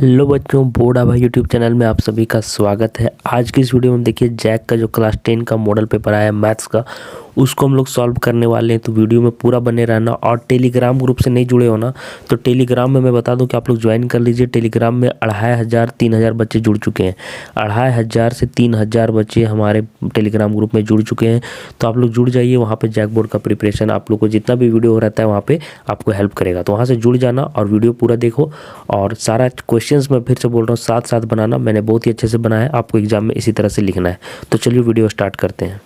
Hello बच्चों, board आभा YouTube channel में आप सभी का स्वागत है। आज की इस वीडियो में देखिए जैक का जो क्लास 10 का मॉडल पेपर आया है मैथ्स का, उसको हम लोग सॉल्व करने वाले हैं। तो वीडियो में पूरा बने रहना। और टेलीग्राम ग्रुप से नहीं जुड़े हो ना, तो टेलीग्राम में मैं बता दूं कि आप लोग ज्वाइन कर लीजिए। टेलीग्राम में 2500-3000 बच्चे जुड़ चुके हैं। 2500 से 3000 बच्चे हमारे टेलीग्राम ग्रुप में जुड़ चुके हैं। तो आप लोग जुड़ जाइए। वहाँ पर जैक बोर्ड का प्रिपरेशन आप लोग को जितना भी वीडियो रहता है वहाँ पर आपको हेल्प करेगा। तो वहाँ से जुड़ जाना और वीडियो पूरा देखो। और सारा क्वेश्चंस मैं फिर से बोल रहा हूँ साथ साथ बनाना। मैंने बहुत ही अच्छे से बनाया है, आपको एग्जाम में इसी तरह से लिखना है। तो चलिए वीडियो स्टार्ट करते हैं।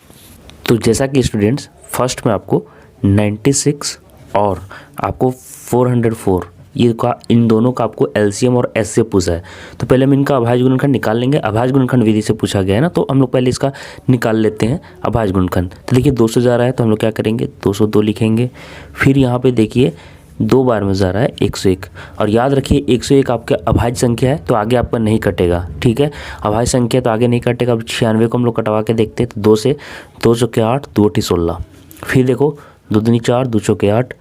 तो जैसा कि स्टूडेंट्स, फर्स्ट में आपको 96 और आपको 404 ये का इन दोनों का आपको एलसीएम और एचसीएफ पूछा है। तो पहले हम इनका अभाज्य गुणनखंड निकाल लेंगे। अभाज्य गुणनखंड विधि से पूछा गया है ना, तो हम लोग पहले इसका निकाल लेते हैं अभाज्य गुणनखंड। तो देखिए 200 जा रहा है तो हम लोग क्या करेंगे, 202 लिखेंगे। फिर यहाँ पे देखिए 2 बार में जा रहा है 101। और याद रखिए 101 आपका अभाज्य संख्या है तो आगे आपका नहीं कटेगा, ठीक है। अभाज्य संख्या तो आगे नहीं कटेगा। अब 96 को हम लोग कटवा के देखते हैं। तो 2 से 2 चौके 8, 2 अठी 16। फिर देखो 2 दूनी 4, 2 चौके 8,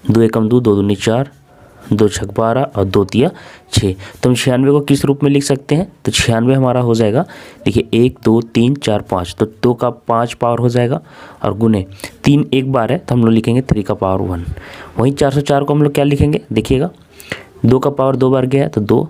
2 एकम 2, 2 दूनी 4, 2 छक 12 और 2 तिया 6। तो हम 96 को किस रूप में लिख सकते हैं, तो 96 हमारा हो जाएगा, देखिए 1 2 3 4 5, तो 2 का 5 पावर हो जाएगा। और गुने 3 एक बार है तो हम लोग लिखेंगे 3 का पावर 1। वहीं 404 को हम लोग क्या लिखेंगे, देखिएगा 2 का पावर 2 बार गया है तो 2,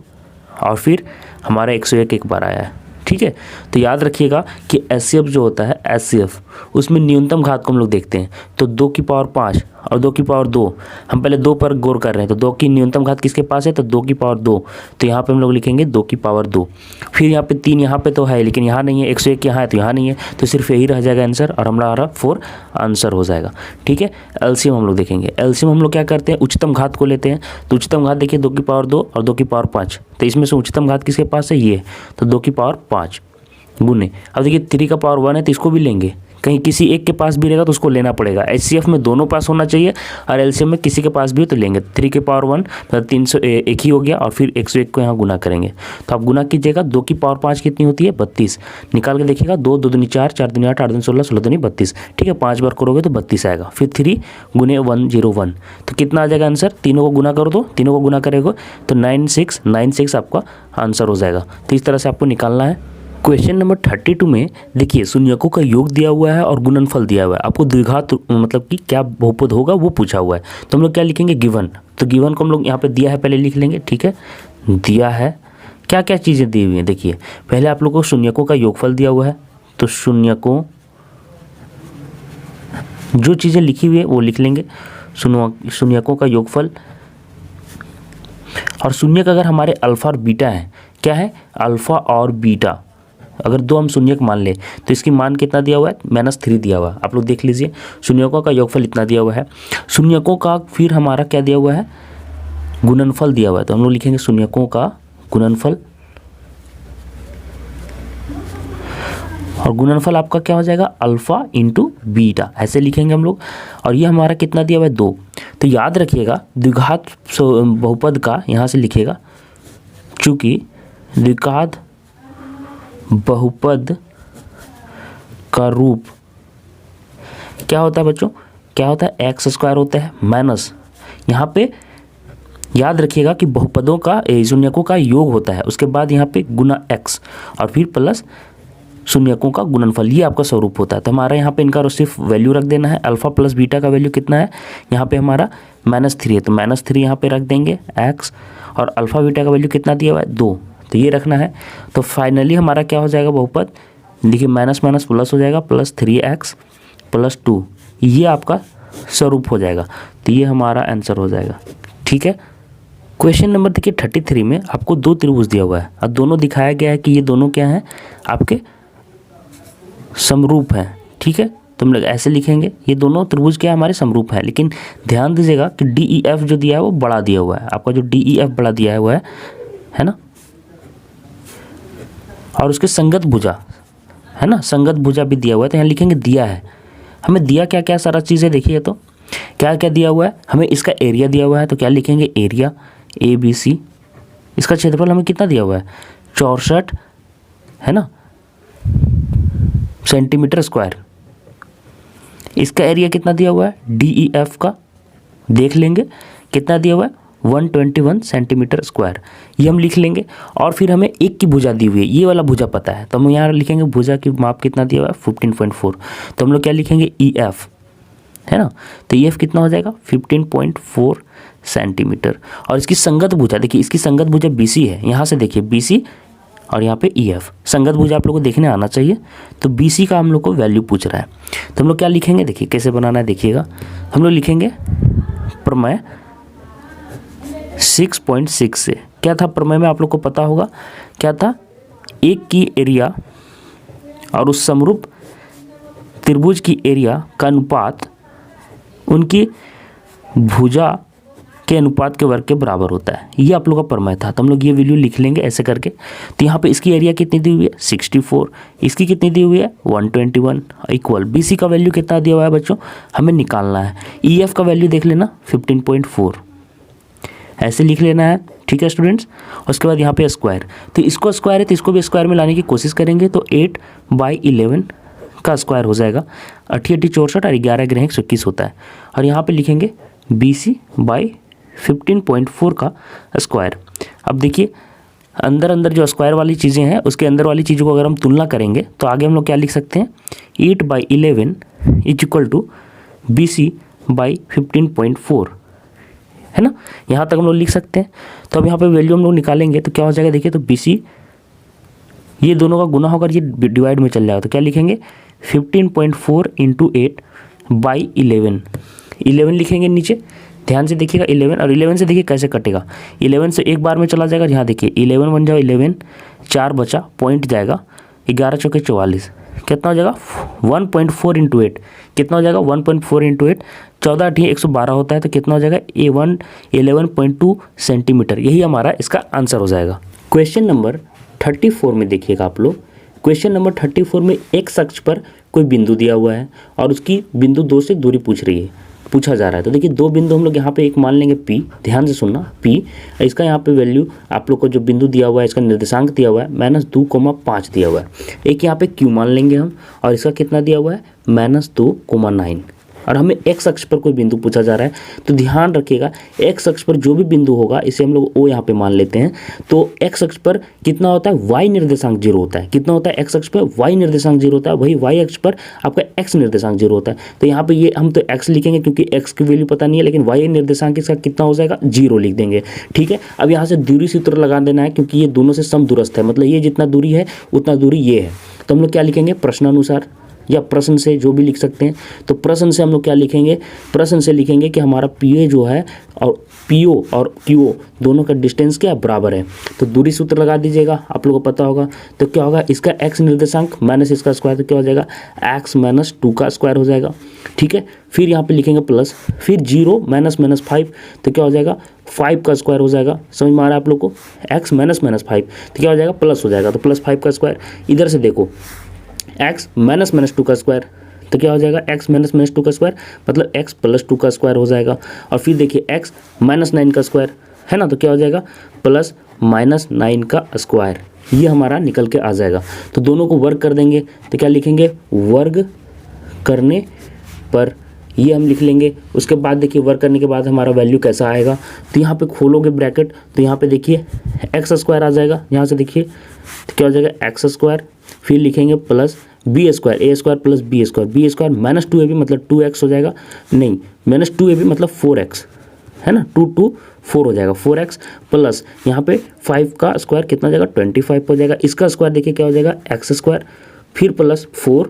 और फिर हमारा 101 एक बार आया है, ठीक है। तो याद रखिएगा कि एचसीएफ जो होता है, एचसीएफ उसमें न्यूनतम घात को हम लोग देखते हैं। तो 2 की पावर 5 और 2 की पावर 2, हम पहले 2 पर गौर कर रहे हैं। तो 2 की न्यूनतम घात किसके पास है, तो 2 की पावर 2। तो यहाँ पे हम लोग लिखेंगे 2 की पावर 2। फिर यहाँ पे 3 यहाँ पे तो है लेकिन यहाँ नहीं है, 101 यहाँ है तो यहाँ नहीं है, तो सिर्फ यही रह जाएगा आंसर और हमारा 4 आंसर हो जाएगा, ठीक है। एलसीएम हम लोग देखेंगे। एलसीएम हम लोग क्या करते हैं, उच्चतम घात को लेते हैं। तो उच्चतम घात देखिए 2 की पावर 2 और 2 की पावर 5। तो इसमें से उच्चतम घात किसके पास है, ये, तो 2 की पावर 5 गुने। अब देखिए 3 का पावर 1 है तो इसको भी लेंगे। कहीं किसी एक के पास भी रहेगा तो उसको लेना पड़ेगा। एचसीएफ में दोनों पास होना चाहिए और एलसीएम में किसी के पास भी हो तो लेंगे। 3 के पावर 1 मतलब 301 ही हो गया और फिर 101 को यहाँ गुना करेंगे। तो आप गुना कीजिएगा। 2 की पावर 5 कितनी होती है, 32। निकाल के देखिएगा 2 2 दूनी 4, 4 दूनी 8, 8 दूनी 16, 16 दूनी 32, ठीक है। 5 बार करोगे तो 32 आएगा। फिर 3 गुने 101, तो कितना आ जाएगा आंसर, तीनों को गुना करो, तो तीनों को गुना करेगा तो 9696 आपका आंसर हो जाएगा। तो इस तरह से आपको निकालना है। क्वेश्चन नंबर 32 में देखिए शून्यकों का योग दिया हुआ है और गुणनफल दिया हुआ है। आपको द्विघात मतलब कि क्या बहुपद होगा वो पूछा हुआ है। तो हम लोग क्या लिखेंगे, गिवन। तो गिवन को हम लोग यहाँ पे दिया है पहले लिख लेंगे, ठीक है। दिया है, क्या क्या चीज़ें दी हुई हैं देखिए। पहले आप लोग को शून्यकों का योगफल दिया हुआ है। तो शून्यकों जो चीज़ें लिखी हुई है वो लिख लेंगे, शून्यकों का योगफल। और शून्यक अगर हमारे अल्फा और बीटा है, क्या है, अल्फा और बीटा, अगर 2 हम शून्यक मान ले तो इसकी मान कितना दिया हुआ है, -3 दिया हुआ है। आप लोग देख लीजिए शून्यकों का योगफल इतना दिया हुआ है। शून्यकों का फिर हमारा क्या दिया हुआ है, गुणनफल दिया हुआ है। तो हम लोग लिखेंगे शून्यकों का गुणनफल। और गुणनफल आपका क्या हो जाएगा, अल्फा इंटू बीटा, ऐसे लिखेंगे हम लोग। और ये हमारा कितना दिया हुआ है, 2। तो याद रखिएगा द्विघात बहुपद का यहाँ से लिखिएगा, चूँकि द्विघात बहुपद का रूप क्या होता है बच्चों, क्या होता है, x² होता है माइनस, यहाँ पे याद रखिएगा कि बहुपदों का शून्यकों का योग होता है, उसके बाद यहाँ पे गुना x और फिर प्लस शून्यकों का गुणनफल, ये आपका स्वरूप होता है। तो हमारा यहाँ पे इनका सिर्फ वैल्यू रख देना है। अल्फा प्लस बीटा का वैल्यू कितना है, यहाँ पे हमारा -3 है, तो -3 यहाँ पे रख देंगे x, और अल्फा बीटा का वैल्यू कितना दिया हुआ है, 2, तो ये रखना है। तो फाइनली हमारा क्या हो जाएगा बहुपद, देखिए माइनस माइनस प्लस हो जाएगा, +3x + 2, ये आपका स्वरूप हो जाएगा। तो ये हमारा आंसर हो जाएगा, ठीक है। क्वेश्चन नंबर देखिए 33 में आपको 2 त्रिभुज दिया हुआ है और दोनों दिखाया गया है कि ये दोनों क्या हैं, आपके समरूप हैं, ठीक है। तो हम लोग ऐसे लिखेंगे, ये दोनों त्रिभुज क्या हमारे समरूप हैं। लेकिन ध्यान दीजिएगा कि DEF जो दिया है वो बड़ा दिया हुआ है, आपका जो DEF बड़ा दिया हुआ है ना, और उसके संगत भुजा है ना, संगत भुजा भी दिया हुआ है। तो यहाँ लिखेंगे दिया है, हमें दिया क्या क्या सारा चीज़ें देखिए। तो क्या क्या दिया हुआ है, हमें इसका एरिया दिया हुआ है, तो क्या लिखेंगे, एरिया ABC। इसका क्षेत्रफल हमें कितना दिया हुआ है, 64 है ना सेंटीमीटर²। इसका एरिया कितना दिया हुआ है, DEF का देख लेंगे कितना दिया हुआ है, 121 सेंटीमीटर स्क्वायर, ये हम लिख लेंगे। और फिर हमें एक की भुजा दी हुई है, ये वाला भुजा पता है, तो हम यहाँ लिखेंगे भुजा की माप कितना दिया हुआ है 15.4, तो हम लोग क्या लिखेंगे EF, है ना। तो EF कितना हो जाएगा 15.4 सेंटीमीटर। और इसकी संगत भुजा देखिए, इसकी संगत भुजा BC है, यहाँ से देखिए BC और यहाँ पे EF, संगत भुजा आप लोग को देखने आना चाहिए। तो BC का हम लोग को वैल्यू पूछ रहा है, तो हम लोग क्या लिखेंगे, देखिए कैसे बनाना है, देखिएगा हम लोग लिखेंगे प्रमेय 6.6 से। क्या था प्रमेय में, आप लोग को पता होगा क्या था, एक की एरिया और उस समरूप त्रिभुज की एरिया का अनुपात उनकी भुजा के अनुपात के वर्ग के बराबर होता है, ये आप लोग का प्रमेय था। तो हम लोग ये वैल्यू लिख लेंगे ऐसे करके। तो यहाँ पे इसकी एरिया कितनी दी हुई है 64, इसकी कितनी दी हुई है 121, इक्वल BC का वैल्यू कितना दिया हुआ है बच्चों, हमें निकालना है। EF का वैल्यू देख लेना 15.4, ऐसे लिख लेना है, ठीक है स्टूडेंट्स। उसके बाद यहाँ पे स्क्वायर, तो इसको स्क्वायर है तो इसको भी स्क्वायर में लाने की कोशिश करेंगे, तो 8/11 का स्क्वायर हो जाएगा, 8×8 64 और 11×1 21 होता है। और यहाँ पे लिखेंगे BC/15.4 का स्क्वायर। अब देखिए अंदर अंदर जो स्क्वायर वाली चीज़ें हैं उसके अंदर वाली चीज़ों को अगर हम तुलना करेंगे तो आगे हम लोग क्या लिख सकते हैं, 8/11 = BC/15.4, है ना। यहाँ तक हम लोग लिख सकते हैं। तो अब यहाँ पे वैल्यू हम लोग निकालेंगे तो क्या हो जाएगा, देखिए तो BC ये दोनों का गुना होकर ये डिवाइड में चल जाएगा, तो क्या लिखेंगे 15.4 × 8/11, 11 लिखेंगे नीचे, ध्यान से देखिएगा 11, और 11 से देखिए कैसे कटेगा, 11 से एक बार में चला जाएगा, यहाँ देखिए 11 बन जाओ 11, 4 बचा, पॉइंट जाएगा, 11 चौके 44, कितना हो जाएगा 1.4 × 8, कितना हो जाएगा 1.4 × 8, 14 8 112 होता है, तो कितना हो जाएगा 11.2 सेंटीमीटर, यही हमारा इसका आंसर हो जाएगा। क्वेश्चन नंबर 34 में देखिएगा आप लोग, क्वेश्चन नंबर 34 में एक्स अक्ष पर कोई बिंदु दिया हुआ है और उसकी बिंदु 2 से दूरी पूछा जा रहा है। तो देखिए दो बिंदु हम लोग यहाँ पे एक मान लेंगे P, ध्यान से सुनना P, इसका यहाँ पे वैल्यू आप लोग को जो बिंदु दिया हुआ है इसका निर्देशांक दिया हुआ है -2,5 दिया हुआ है। एक यहाँ पे Q मान लेंगे हम, और इसका कितना दिया हुआ है -2,9, और हमें एक्स अक्ष पर कोई बिंदु पूछा जा रहा है। तो ध्यान रखिएगा एक्स अक्ष पर जो भी बिंदु होगा इसे हम लोग O यहाँ पे मान लेते हैं। तो एक्स अक्ष पर कितना होता है, y निर्देशांक 0 होता है, कितना होता है एक्स अक्ष पर y निर्देशांक 0 होता है, वही y अक्ष पर आपका x निर्देशांक 0 होता है। तो यहाँ पे ये हम तो x लिखेंगे क्योंकि x की वैल्यू पता नहीं है, लेकिन y निर्देशांक इसका कितना हो जाएगा 0 लिख देंगे, ठीक है। अब यहाँ से दूरी सूत्र लगा देना है क्योंकि ये दोनों से समदूरस्थ है, मतलब ये जितना दूरी है उतना दूरी ये है। तो हम लोग क्या लिखेंगे प्रश्नानुसार या प्रश्न से, जो भी लिख सकते हैं। तो प्रश्न से हम लोग क्या लिखेंगे, प्रश्न से लिखेंगे कि हमारा PA जो है और PO और QO दोनों का डिस्टेंस क्या बराबर है। तो दूरी सूत्र लगा दीजिएगा, आप लोगों को पता होगा। तो क्या होगा, इसका x निर्देशांक माइनस इसका स्क्वायर, तो क्या हो जाएगा x - 2 का स्क्वायर हो जाएगा, ठीक है। फिर यहाँ पे लिखेंगे प्लस, फिर 0 - 5, तो क्या हो जाएगा 5 का स्क्वायर हो जाएगा। समझ में आ रहा है आप लोग को, x - 5, तो क्या हो जाएगा प्लस हो जाएगा, तो +5 का स्क्वायर। इधर से देखो x - 2 का स्क्वायर, तो क्या हो जाएगा x - 2 का स्क्वायर मतलब x + 2 का स्क्वायर हो जाएगा। और फिर देखिए x - 9 का स्क्वायर है ना, तो क्या हो जाएगा +-9 का स्क्वायर, ये हमारा निकल के आ जाएगा। तो दोनों को वर्ग कर देंगे, तो क्या लिखेंगे वर्ग करने पर, ये हम लिख लेंगे। उसके बाद देखिए वर्क करने के बाद हमारा वैल्यू कैसा आएगा, तो यहाँ पे खोलोगे ब्रैकेट, तो यहाँ पे देखिए एक्स स्क्वायर आ जाएगा, यहाँ से देखिए तो क्या हो जाएगा एक्स स्क्वायर, फिर लिखेंगे plus b square, a square plus b square -2ab मतलब 2x हो जाएगा, नहीं -2ab मतलब 4x है ना, 2 2 4 हो जाएगा 4x, प्लस यहाँ पे 5 का स्क्वायर कितना हो जाएगा 25 हो जाएगा। इसका स्क्वायर देखिए क्या हो जाएगा एक्स स्क्वायर, फिर प्लस 4,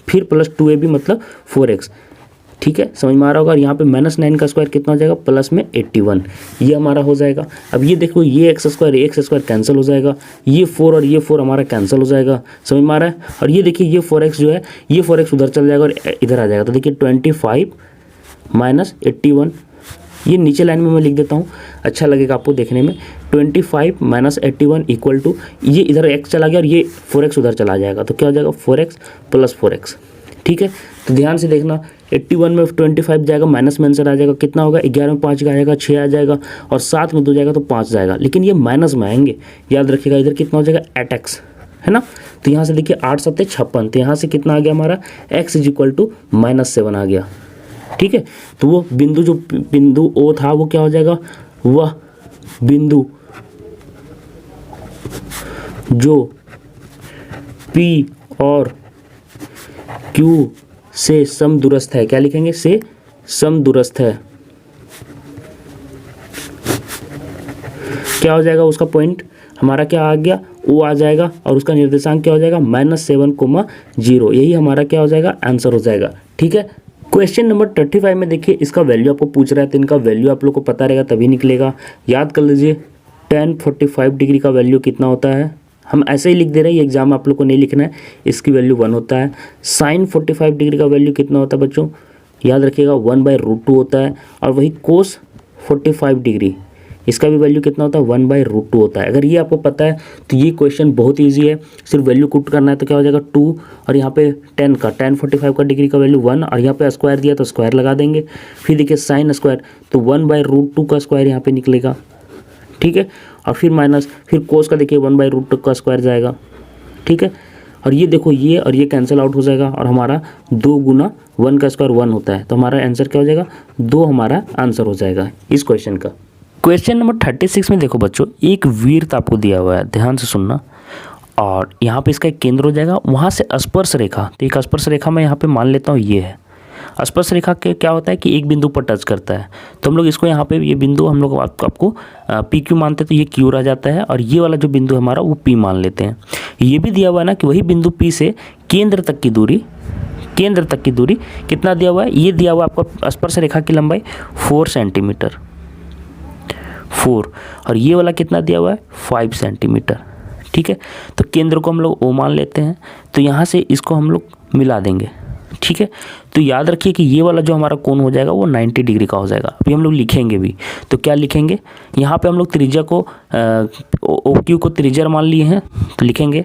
फिर प्लस 2ab मतलब 4x, ठीक है, समझ में आ रहा होगा। और यहाँ पे -9 का स्क्वायर कितना हो जाएगा प्लस में 81, ये हमारा हो जाएगा। अब ये देखो ये एक्स स्क्वायर कैंसिल हो जाएगा, ये 4 और ये 4 हमारा कैंसिल हो जाएगा, समझ में आ रहा है। और ये देखिए ये 4x जो है ये 4x उधर चल जाएगा और इधर आ जाएगा, तो देखिए 25 - 81, ये नीचे लाइन में मैं लिख देता हूँ, अच्छा लगेगा आपको देखने में। 25 - 81 इक्वल टू, ये इधर x चला गया और ये 4x उधर चला जाएगा, तो क्या हो जाएगा 4x + 4x, ठीक है। तो ध्यान से देखना 81 में 25 जाएगा, माइनस में आंसर आ जाएगा, कितना होगा 11 में 5 का आएगा 6 आ जाएगा, और 7 में 2 जाएगा तो 5 जाएगा, लेकिन ये माइनस में आएंगे, याद रखिएगा। इधर कितना हो जाएगा 8x है ना, तो यहाँ से देखिए 8 7 56, तो यहाँ से कितना आ गया हमारा x = -7 आ गया, ठीक है। तो वो बिंदु जो बिंदु O था वो क्या हो जाएगा वह बिंदु जो P और Q से समदूरस्थ है। क्या लिखेंगे? से समदूरस्थ है। क्या हो जाएगा उसका पॉइंट? हमारा क्या आ गया? O आ जाएगा और उसका निर्देशांक क्या हो जाएगा? -7,0। यही हमारा क्या हो जाएगा? आंसर हो जाएगा। ठीक है। क्वेश्चन नंबर 35 में देखिए, इसका वैल्यू आपको पूछ रहा है तो इनका वैल्यू आप लोग को पता रहेगा तभी निकलेगा। याद कर लीजिए tan 45 डिग्री का वैल्यू कितना होता है? हम ऐसे ही लिख दे रहे हैं, ये एग्जाम आप लोग को नहीं लिखना है। इसकी वैल्यू 1 होता है। sin 45 डिग्री का वैल्यू कितना होता है बच्चों? याद रखिएगा 1/√2 होता है। और वही cos 45 डिग्री, इसका भी वैल्यू कितना होता है? 1/√2 होता है। अगर ये आपको पता है तो ये क्वेश्चन बहुत ईजी है। सिर्फ वैल्यू पुट करना है तो क्या हो जाएगा? 2 और यहाँ पे tan 45 का डिग्री का वैल्यू 1 और यहाँ पे स्क्वायर दिया तो स्क्वायर लगा देंगे। फिर देखिए साइन स्क्वायर तो 1/√2 का स्क्वायर यहाँ पे निकलेगा। ठीक है। और फिर माइनस, फिर कोस का देखिए 1/√2 का स्क्वायर जाएगा। ठीक है। और ये देखो ये और ये कैंसिल आउट हो जाएगा और हमारा 2 गुना 1 का स्क्वायर 1 होता है। तो हमारा आंसर क्या हो जाएगा? 2 हमारा आंसर हो जाएगा इस क्वेश्चन का। क्वेश्चन नंबर 36 में देखो बच्चों, एक वृत्त आपको दिया हुआ है, ध्यान से सुनना। और यहाँ पे इसका एक केंद्र हो जाएगा, वहाँ से स्पर्श रेखा, तो एक स्पर्श रेखा मैं यहाँ पे मान लेता हूँ ये है। स्पर्श रेखा के क्या होता है कि एक बिंदु पर टच करता है, तो हम लोग इसको यहाँ पे ये बिंदु हम लोग आपको पी क्यू मानते हैं, तो ये क्यू रह जाता है और ये वाला जो बिंदु हमारा वो पी मान लेते हैं। ये भी दिया हुआ है ना कि वही बिंदु पी से केंद्र तक की दूरी कितना दिया हुआ है? ये दिया हुआ है आपको स्पर्श रेखा की लंबाई 4 सेंटीमीटर 4 और ये वाला कितना दिया हुआ है? 5 सेंटीमीटर। ठीक है। तो केंद्र को हम लोग ओ मान लेते हैं, तो यहाँ से इसको हम लोग मिला देंगे। ठीक है। तो याद रखिए कि ये वाला जो हमारा कोण हो जाएगा वो 90 डिग्री का हो जाएगा। अभी हम लोग लिखेंगे भी, तो क्या लिखेंगे? यहाँ पे हम लोग त्रिज्या को ओ क्यू को त्रिज्या मान लिए हैं, तो लिखेंगे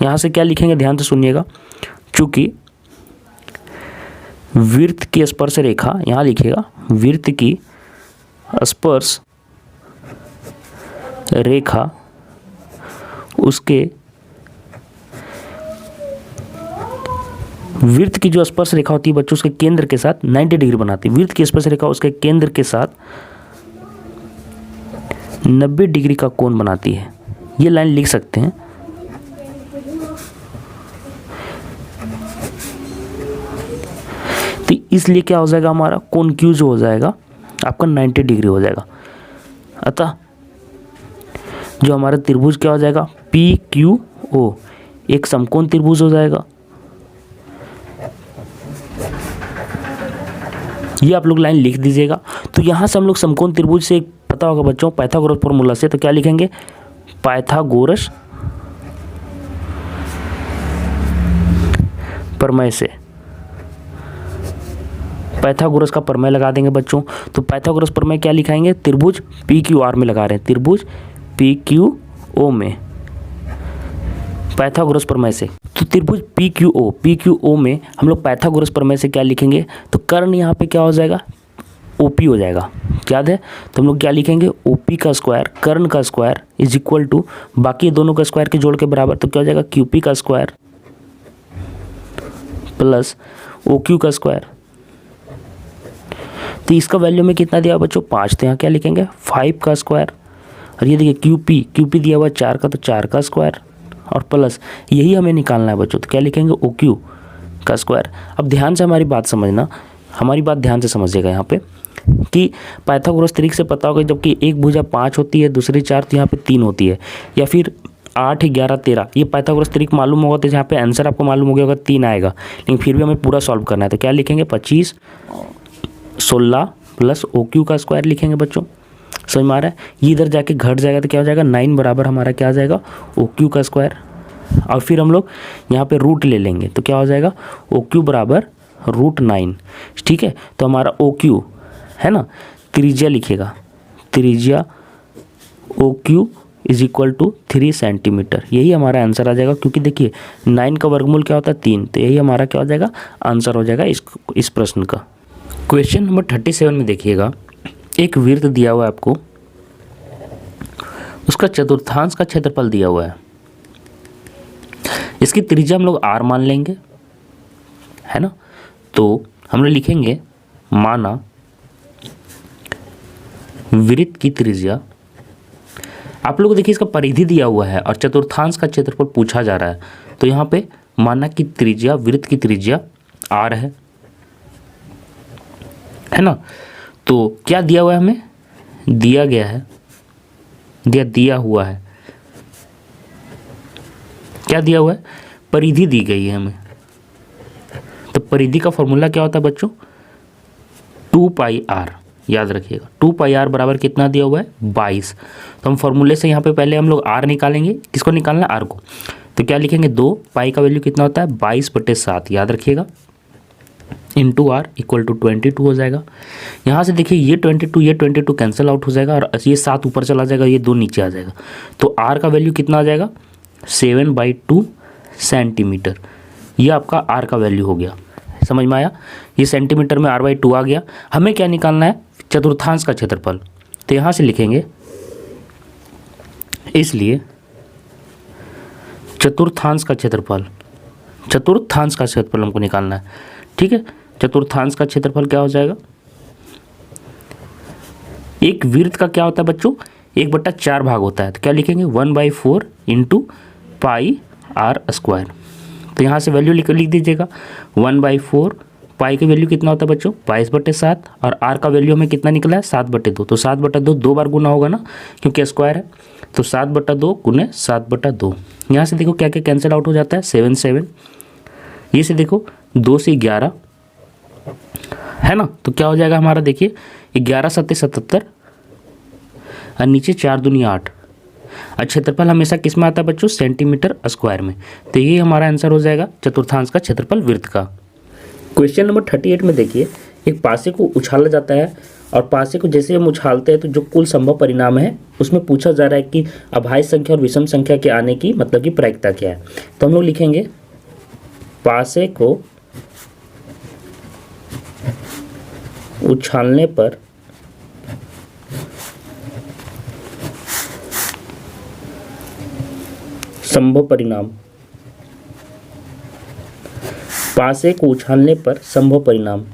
यहाँ से क्या लिखेंगे? ध्यान से सुनिएगा। चूँकि वृत्त की स्पर्श रेखा, यहाँ लिखिएगा वृत्त की स्पर्श रेखा उसके वृत्त की जो स्पर्श रेखा होती है बच्चों उसके केंद्र के साथ 90 डिग्री बनाती है। वृत्त की स्पर्श रेखा उसके केंद्र के साथ 90 डिग्री का कोण बनाती है। ये लाइन लिख सकते हैं। तो इसलिए क्या हो जाएगा? हमारा कोण क्यू जो हो जाएगा आपका 90 डिग्री हो जाएगा। अतः जो हमारा त्रिभुज क्या हो जाएगा? पी क्यू ओ एक समकोण त्रिभुज हो जाएगा। ये आप लोग लाइन लिख दीजिएगा। तो यहाँ से हम लोग समकोण त्रिभुज से पता होगा बच्चों पाइथागोरस फॉर्मूला से, तो क्या लिखेंगे? पाइथागोरस प्रमेय से, पाइथागोरस का प्रमेय लगा देंगे बच्चों। तो पाइथागोरस प्रमेय क्या लिखाएंगे? त्रिभुज पी क्यू आर में लगा रहे हैं, त्रिभुज पी क्यू ओ में पाइथागोरस प्रमेय से। तो त्रिभुज पी क्यू ओ में हम लोग पाइथागोरस प्रमेय से क्या लिखेंगे? तो कर्ण यहाँ पे क्या हो जाएगा? ओपी हो जाएगा। याद है? तो हम लोग क्या लिखेंगे? ओपी का स्क्वायर कर्ण का स्क्वायर इज इक्वल टू बाकी दोनों का स्क्वायर के जोड़ के बराबर, तो क्या हो जाएगा? क्यूपी का स्क्वायर प्लस ओ क्यू का स्क्वायर। तो इसका वैल्यू में कितना दिया बच्चों? 5। तो यहाँ क्या लिखेंगे? 5 का स्क्वायर। और ये देखिए क्यूपी दिया हुआ 4 का, तो 4 का स्क्वायर और प्लस यही हमें निकालना है बच्चों, तो क्या लिखेंगे? ओ क्यू का स्क्वायर। अब ध्यान से हमारी बात समझना, हमारी बात ध्यान से समझिएगा यहाँ पे कि पाइथागोरस तरीके से पता होगा, जबकि एक भुजा 5 होती है, दूसरी 4, तो यहाँ पे 3 होती है, या फिर 8, 11, 13 ये पाइथागोरस तरीका मालूम होगा, तो यहाँ पे आंसर आपको मालूम हो गया होगा 3 आएगा। लेकिन फिर भी हमें पूरा सॉल्व करना है, तो क्या लिखेंगे? 25, 16 प्लस ओ क्यू का स्क्वायर लिखेंगे बच्चों। समझ में आ रहा है? ये इधर जाके घट जाएगा तो क्या हो जाएगा? 9 बराबर हमारा क्या आ जाएगा? ओ क्यू का स्क्वायर। और फिर हम लोग यहाँ पे रूट ले लेंगे, तो क्या हो जाएगा? ओ क्यू बराबर √9। ठीक है। तो हमारा ओ क्यू है ना, त्रिज्या लिखेगा, त्रिज्या O Q is equal to 3 centimetre. यही हमारा आंसर आ जाएगा, क्योंकि देखिए 9 का वर्गमूल क्या होता है? 3। तो यही हमारा क्या हो जाएगा? आंसर हो जाएगा इस प्रश्न का। क्वेश्चन नंबर 37 में देखिएगा, एक वृत्त दिया हुआ है आपको, उसका चतुर्थांश का क्षेत्रफल दिया हुआ है, इसकी त्रिज्या हम लोग r मान लेंगे, है ना। तो हम लोग लिखेंगे माना वृत्त की त्रिज्या, आप लोग देखिए इसका परिधि दिया हुआ है और चतुर्थांश का क्षेत्रफल पूछा जा रहा है, तो यहाँ पे माना कि त्रिज्या, वृत्त की त्रिज्या r है ना। तो क्या दिया हुआ है हमें, दिया गया है, दिया हुआ है, क्या दिया हुआ है, परिधि दी गई है हमें। तो परिधि का फॉर्मूला क्या होता है बच्चों, 2πr, याद रखिएगा 2πr बराबर कितना दिया हुआ है, 22। तो हम फॉर्मूले से यहाँ पे पहले हम लोग r निकालेंगे, किसको निकालना है, r को। तो क्या लिखेंगे, 2 पाई का वैल्यू कितना होता है, 22/7, याद रखिएगा, इंटू r इक्वल टू 22 हो जाएगा। यहाँ से देखिए ये 22 कैंसिल आउट हो जाएगा और ये 7 ऊपर चला जाएगा, ये 2 नीचे आ जाएगा। तो r का वैल्यू कितना आ जाएगा, 7/2 सेंटीमीटर। ये आपका r का वैल्यू हो गया, समझ में आया। ये सेंटीमीटर में r/2 आ गया। हमें क्या निकालना है, चतुर्थांश का क्षेत्रफल। तो यहाँ से लिखेंगे, इसलिए चतुर्थांश का क्षेत्रफल हमको निकालना है, ठीक है। चतुर्थांश का क्षेत्रफल क्या हो जाएगा, एक वृत्त का क्या होता है बच्चों, 1/4 भाग होता है। तो क्या लिखेंगे, 1/4 इंटू पाई r²। तो यहाँ से वैल्यू लिख दीजिएगा, 1/4, पाई की वैल्यू कितना होता है बच्चों, 22/7, और r का वैल्यू हमें कितना निकला है, 7/2। तो 7/2 दो बार गुना होगा ना, क्योंकि स्क्वायर है। तो 7/2 गुने 7/2। यहाँ से देखो क्या क्या कैंसिल आउट हो जाता है, 7 ये से देखो 2 से 11 है ना। तो क्या हो जाएगा हमारा, देखिए 11 7 77 और नीचे 4 दूनी 8। और क्षेत्रफल हमेशा किस में आता है बच्चों, सेंटीमीटर स्क्वायर में। तो ये हमारा आंसर हो जाएगा चतुर्थांश का क्षेत्रफल वृत्त का। क्वेश्चन नंबर 38 में देखिए, एक पासे को उछाला जाता है और पासे को जैसे हम उछालते हैं तो जो कुल संभव परिणाम है उसमें पूछा जा रहा है कि अभाज्य संख्या और विषम संख्या के आने की मतलब की प्रायिकता क्या है। तो हम लोग लिखेंगे, पासे को उछालने पर संभव परिणाम, पासे को उछालने पर संभव परिणाम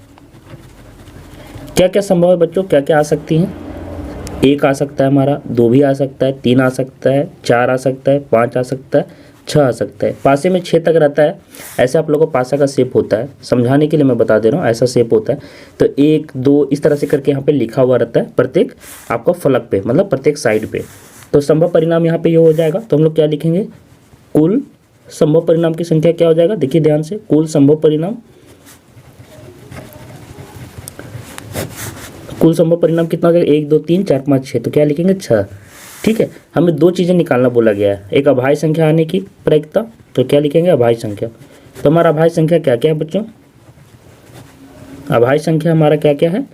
क्या क्या संभव है बच्चों, क्या क्या आ सकती हैं। 1 आ सकता है हमारा, 2 भी आ सकता है, 3 आ सकता है, 4 आ सकता है, 5 आ सकता है, 6 आ सकता है। पासे में 6 तक रहता है। ऐसे आप लोगों को पासा का शेप होता है, समझाने के लिए मैं बता दे रहा हूँ, ऐसा शेप होता है। तो 1 2 इस तरह से करके यहाँ पे लिखा हुआ रहता है प्रत्येक आपका फलक पे, मतलब प्रत्येक साइड पे। तो संभव परिणाम यहाँ पे ये हो जाएगा। तो हम लोग क्या लिखेंगे, कुल संभव परिणाम की संख्या क्या हो जाएगा, देखिए ध्यान से, कुल संभव परिणाम कितना हो जाएगा, 1 2 3 4 5 6। तो क्या लिखेंगे, 6, ठीक है। हमें 2 चीज़ें निकालना बोला गया है, एक अभाज्य संख्या आने की प्रायिकता, तो क्या लिखेंगे, अभाज्य संख्या। तो हमारा अभाज्य संख्या क्या क्या है बच्चों, अभाज्य संख्या हमारा क्या क्या है,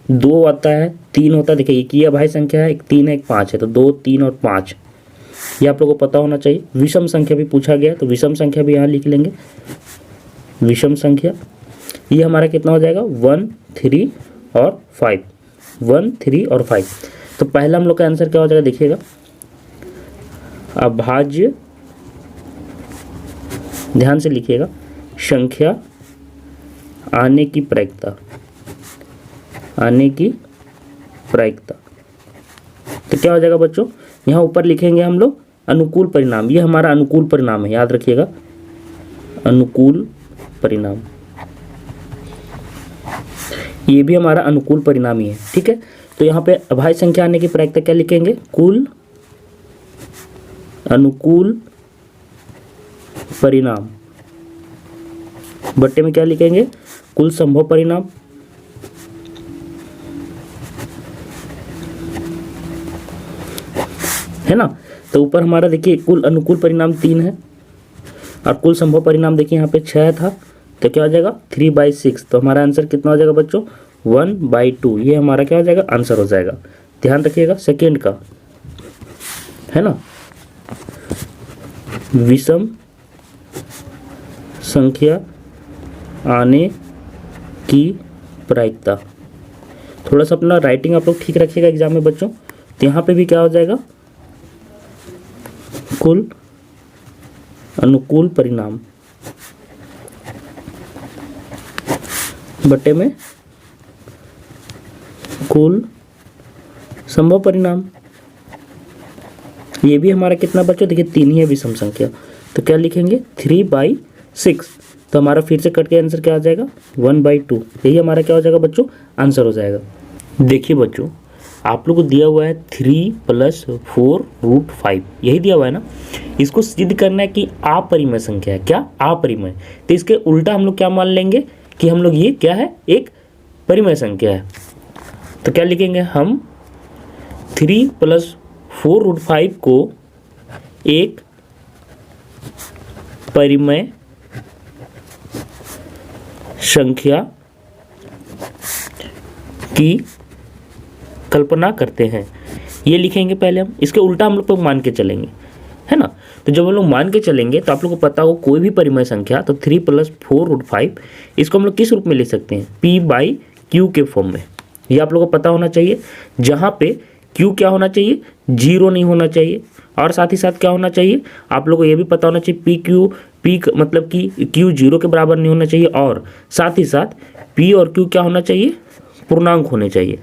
2 आता है, 3 होता है। देखिए एक ये अभाज्य संख्या है, एक 3 है, एक 5 है। तो 2 3 और 5 ये आप लोगों को पता होना चाहिए। विषम संख्या भी पूछा गया, तो विषम संख्या भी यहाँ लिख लेंगे। विषम संख्या ये हमारा कितना हो जाएगा, 1 3 और 5, 1 3 और 5। तो पहला हम लोग का आंसर क्या हो जाएगा, देखिएगा, अभाज्य, ध्यान से लिखिएगा, संख्या आने की प्रायिकता, आने की प्रायिकता। तो क्या हो जाएगा बच्चों, यहाँ ऊपर लिखेंगे हम लोग अनुकूल परिणाम। ये हमारा अनुकूल परिणाम है, याद रखिएगा, अनुकूल परिणाम, ये भी हमारा अनुकूल परिणाम ही है, ठीक है। तो यहाँ पे अभाज्य संख्या आने की प्रायिकता क्या लिखेंगे, कुल अनुकूल परिणाम, बट्टे में क्या लिखेंगे, कुल संभव परिणाम, है ना। तो ऊपर हमारा देखिए कुल अनुकूल परिणाम 3 है और कुल संभव परिणाम देखिए यहाँ पे 6 था। तो क्या हो जाएगा, 3/6। तो हमारा आंसर कितना हो जाएगा बच्चों, 1/2। ये हमारा क्या हो जाएगा, आंसर हो जाएगा। ध्यान रखिएगा सेकेंड का, है ना। विषम संख्या आने की प्रायिकता, थोड़ा सा अपना राइटिंग आप लोग ठीक रखिएगा एग्जाम में बच्चों। तो यहाँ पे भी क्या हो जाएगा, कुल अनुकूल परिणाम बटे में कुल संभव परिणाम, ये भी हमारा कितना बच्चों, देखिए 3 ही है विषम संख्या, तो क्या लिखेंगे 3/6। तो हमारा फिर से कट के आंसर क्या आ जाएगा 1/2। यही हमारा क्या हो जाएगा बच्चों, आंसर हो जाएगा। देखिए बच्चों, आप लोग को दिया हुआ है 3 + 4√5, यही दिया हुआ है ना। इसको सिद्ध करना है कि अपरिमेय संख्या है। क्या अपरिमेय, तो इसके उल्टा हम लोग क्या मान लेंगे कि हम लोग ये क्या है, एक परिमेय संख्या है। तो क्या लिखेंगे हम 3 + 4√5 को एक परिमेय संख्या की कल्पना करते हैं। ये लिखेंगे पहले हम, इसके उल्टा हम लोग मान के चलेंगे, है ना। तो जब हम लोग मान के चलेंगे तो आप लोग को पता हो कोई भी परिमेय संख्या, तो 3 + 4√5 इसको हम लोग किस रूप में लिख सकते हैं, p/q के फॉर्म में। ये आप लोग को पता होना चाहिए, जहाँ पे q क्या होना चाहिए, 0 नहीं होना चाहिए, और साथ ही साथ क्या होना चाहिए, आप लोग को ये भी पता होना चाहिए p मतलब कि q 0 के बराबर नहीं होना चाहिए, और साथ ही साथ p और q क्या होना चाहिए, पूर्णांक होने चाहिए।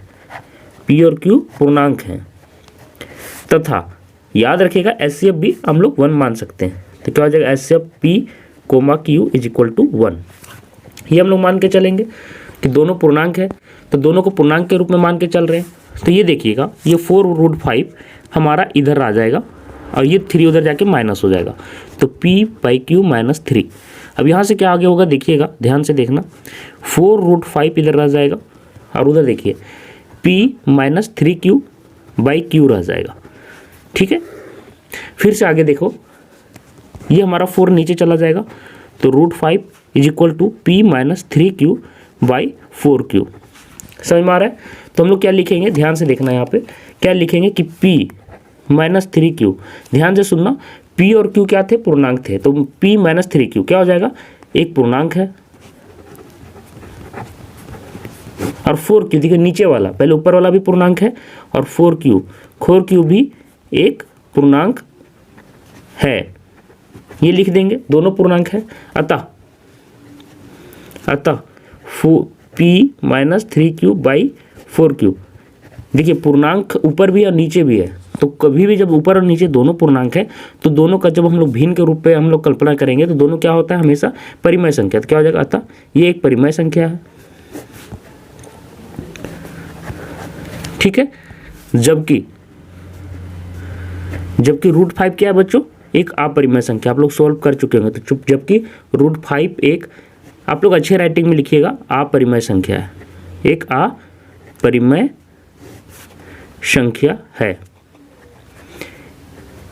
p और q पूर्णांक हैं, तथा याद रखिएगा HCF भी हम लोग 1 मान सकते हैं। तो क्या हो जाएगा HCF p, q = 1। ये हम लोग मान के चलेंगे कि दोनों पूर्णांक है, तो दोनों को पूर्णांक के रूप में मान के चल रहे हैं। तो ये देखिएगा, ये 4√5 हमारा इधर आ जाएगा और ये 3 उधर जाके माइनस हो जाएगा, तो p/q - 3। अब यहाँ से क्या आगे होगा देखिएगा, ध्यान से देखना, 4√5 इधर रह जाएगा और उधर देखिए p - 3q/q रह जाएगा। ठीक है, फिर से आगे देखो, ये हमारा 4 नीचे चला जाएगा, तो √5 = p - 3q/4q। समझ में आ रहा है। तो हम लोग क्या लिखेंगे, ध्यान से देखना, यहाँ पे क्या लिखेंगे कि p - 3q, ध्यान से सुनना, p और q क्या थे, पूर्णांक थे, तो p - 3q क्या हो जाएगा, एक पूर्णांक है, और 4q देखिए नीचे वाला, पहले ऊपर वाला भी पूर्णांक है, और 4q भी एक पूर्णांक है। ये लिख देंगे, दोनों पूर्णांक है। अतः p - 3q/4q, देखिए पूर्णांक ऊपर भी और नीचे भी है, तो कभी भी जब ऊपर और नीचे दोनों पूर्णांक है, तो दोनों का जब हम लोग भिन्न के रूप में हम लोग कल्पना करेंगे, तो दोनों क्या होता है, हमेशा परिमेय संख्या। तो क्या हो जाएगा, अतः ये एक परिमेय संख्या है। ठीक है, जबकि √5 क्या है बच्चों, एक अपरिमेय संख्या। आप लोग सॉल्व कर चुके होंगे, तो जबकि √5 एक, आप लोग अच्छे राइटिंग में लिखिएगा, अपरिमेय संख्या है, एक अपरिमेय संख्या है।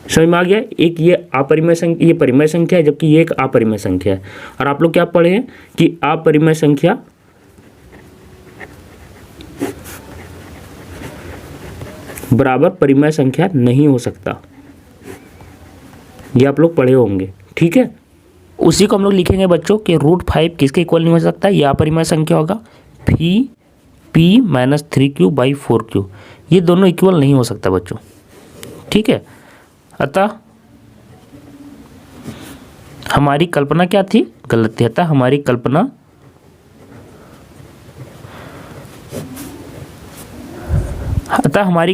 समझ में आ गया, एक ये अपरिमेय संख्या, ये परिमेय संख्या है, जबकि ये एक अपरिमेय संख्या है। और आप लोग क्या पढ़े हैं कि अपरिमेय संख्या बराबर परिमेय संख्या नहीं हो सकता, ये आप लोग पढ़े होंगे। ठीक है, उसी को हम लोग लिखेंगे बच्चों कि √5 किसके इक्वल नहीं हो सकता, ये अपरिमेय संख्या होगा, p - 3q/4q, ये दोनों इक्वल नहीं हो सकता बच्चों। ठीक है, अतः हमारी कल्पना क्या थी, गलत थी। अतः हमारी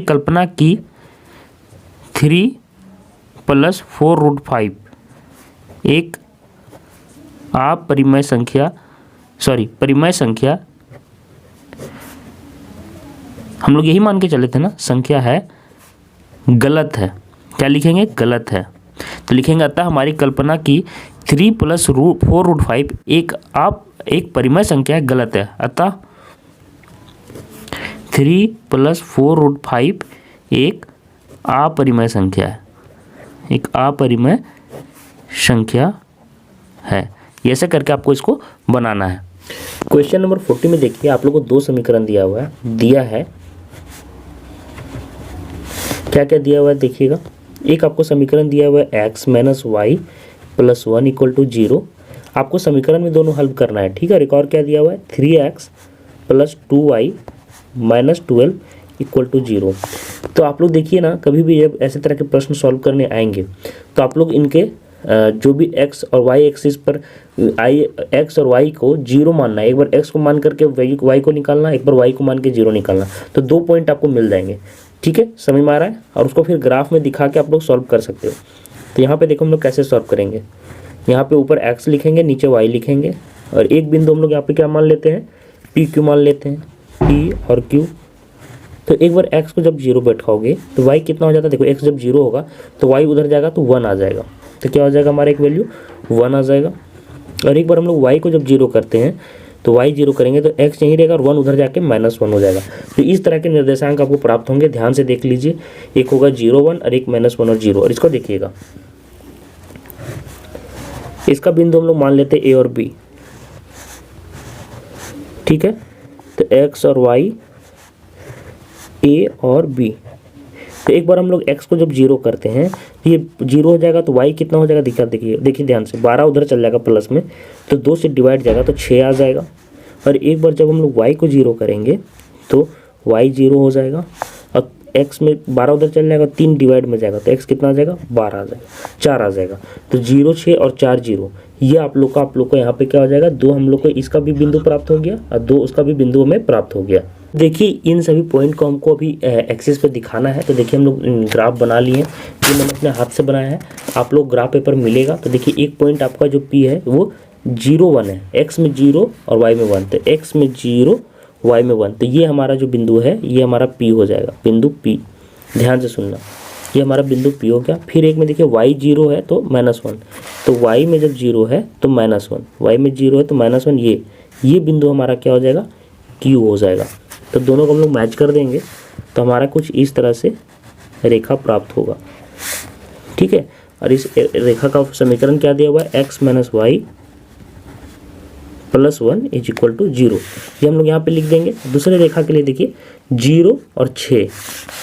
कल्पना की 3 + 4√5 एक अपरिमेय संख्या, परिमेय संख्या, हम लोग यही मान के चले थे ना, संख्या है, गलत है। क्या लिखेंगे, गलत है। तो लिखेंगे अतः हमारी कल्पना की 3 + 4√5 एक परिमेय संख्या है, गलत है। अतः 3 + 4√5 एक अपरिमेय संख्या है, एक अपरिमेय संख्या है। ऐसे करके आपको इसको बनाना है। क्वेश्चन नंबर 40 में देखिए, आप लोग को 2 समीकरण दिया हुआ है, क्या क्या दिया हुआ है देखिएगा। एक आपको समीकरण दिया हुआ है x - y + 1 = 0। आपको समीकरण में दोनों हल करना है। ठीक है, एक और क्या दिया हुआ है, 3x + 2y - 12 = 0। तो आप लोग देखिए ना, कभी भी जब ऐसे तरह के प्रश्न सॉल्व करने आएंगे, तो आप लोग इनके जो भी x और y एक्सिस पर x और y को 0 मानना है। एक बार x को मान करके y को निकालना, एक बार y को मान के 0 निकालना, तो 2 पॉइंट आपको मिल जाएंगे। ठीक है, समझ में आ रहा है। और उसको फिर ग्राफ में दिखा के आप लोग सॉल्व कर सकते हो। तो यहाँ पे देखो हम लोग कैसे सॉल्व करेंगे। यहाँ पे ऊपर x लिखेंगे, नीचे y लिखेंगे, और एक बिंदु हम लोग यहाँ पे क्या मान लेते हैं, p q मान लेते हैं, p और q। तो एक बार x को जब 0 बैठाओगे तो y कितना हो जाता है, देखो x जब 0 होगा तो y उधर जाएगा तो 1 आ जाएगा। तो क्या हो जाएगा, हमारा एक वैल्यू 1 आ जाएगा। और एक बार हम लोग y को जब 0 करते हैं तो y 0 करेंगे तो x यहीं रहेगा और 1 उधर जाके -1 हो जाएगा। तो इस तरह के निर्देशांक आपको प्राप्त होंगे। ध्यान से देख लीजिए, एक होगा 0 1 और एक -1 और 0। और इसको देखिएगा, इसका बिंदु हम लोग मान लेते हैं a और b, ठीक है। तो x और y, a और b। तो एक बार हम लोग x को जब 0 करते हैं तो ये 0 हो जाएगा, तो y कितना हो जाएगा, देखिए ध्यान से, 12 उधर चल जाएगा प्लस में, तो 2 से डिवाइड जाएगा तो 6 आ जाएगा। और एक बार जब हम लोग y को 0 करेंगे तो y 0 हो जाएगा, और x में 12 उधर चल जाएगा, 3 डिवाइड में जाएगा तो x कितना आ जाएगा, 12 आ जाएगा, 4 आ जाएगा। तो 0 6 और 4 0, ये आप लोग को यहाँ पे क्या हो जाएगा, 2 हम लोग को इसका भी बिंदु प्राप्त हो गया और 2 उसका भी बिंदु हमें प्राप्त हो गया। देखिए इन सभी पॉइंट को हमको अभी एक्सिस पे दिखाना है। तो देखिए हम लोग ग्राफ बना लिए हैं, ये मैंने अपने हाथ से बनाया है, आप लोग ग्राफ पेपर मिलेगा। तो देखिए एक पॉइंट आपका जो P है वो 0 1 है, x में 0 और y में 1, तो x में 0 y में 1, तो ये हमारा जो बिंदु है ये हमारा P हो जाएगा, बिंदु P। ध्यान से सुनना, ये हमारा बिंदु P हो गया। फिर एक में देखिए y 0 है तो -1, तो y में जब 0 है तो -1, y में 0 है तो -1, ये बिंदु हमारा क्या हो जाएगा, Q हो जाएगा। तो दोनों को हम लोग मैच कर देंगे तो हमारा कुछ इस तरह से रेखा प्राप्त होगा, ठीक है। और इस रेखा का समीकरण क्या दिया हुआ है, x - y + 1 = 0। ये हम लोग यहाँ पे लिख देंगे। दूसरे रेखा के लिए देखिए 0 और 6,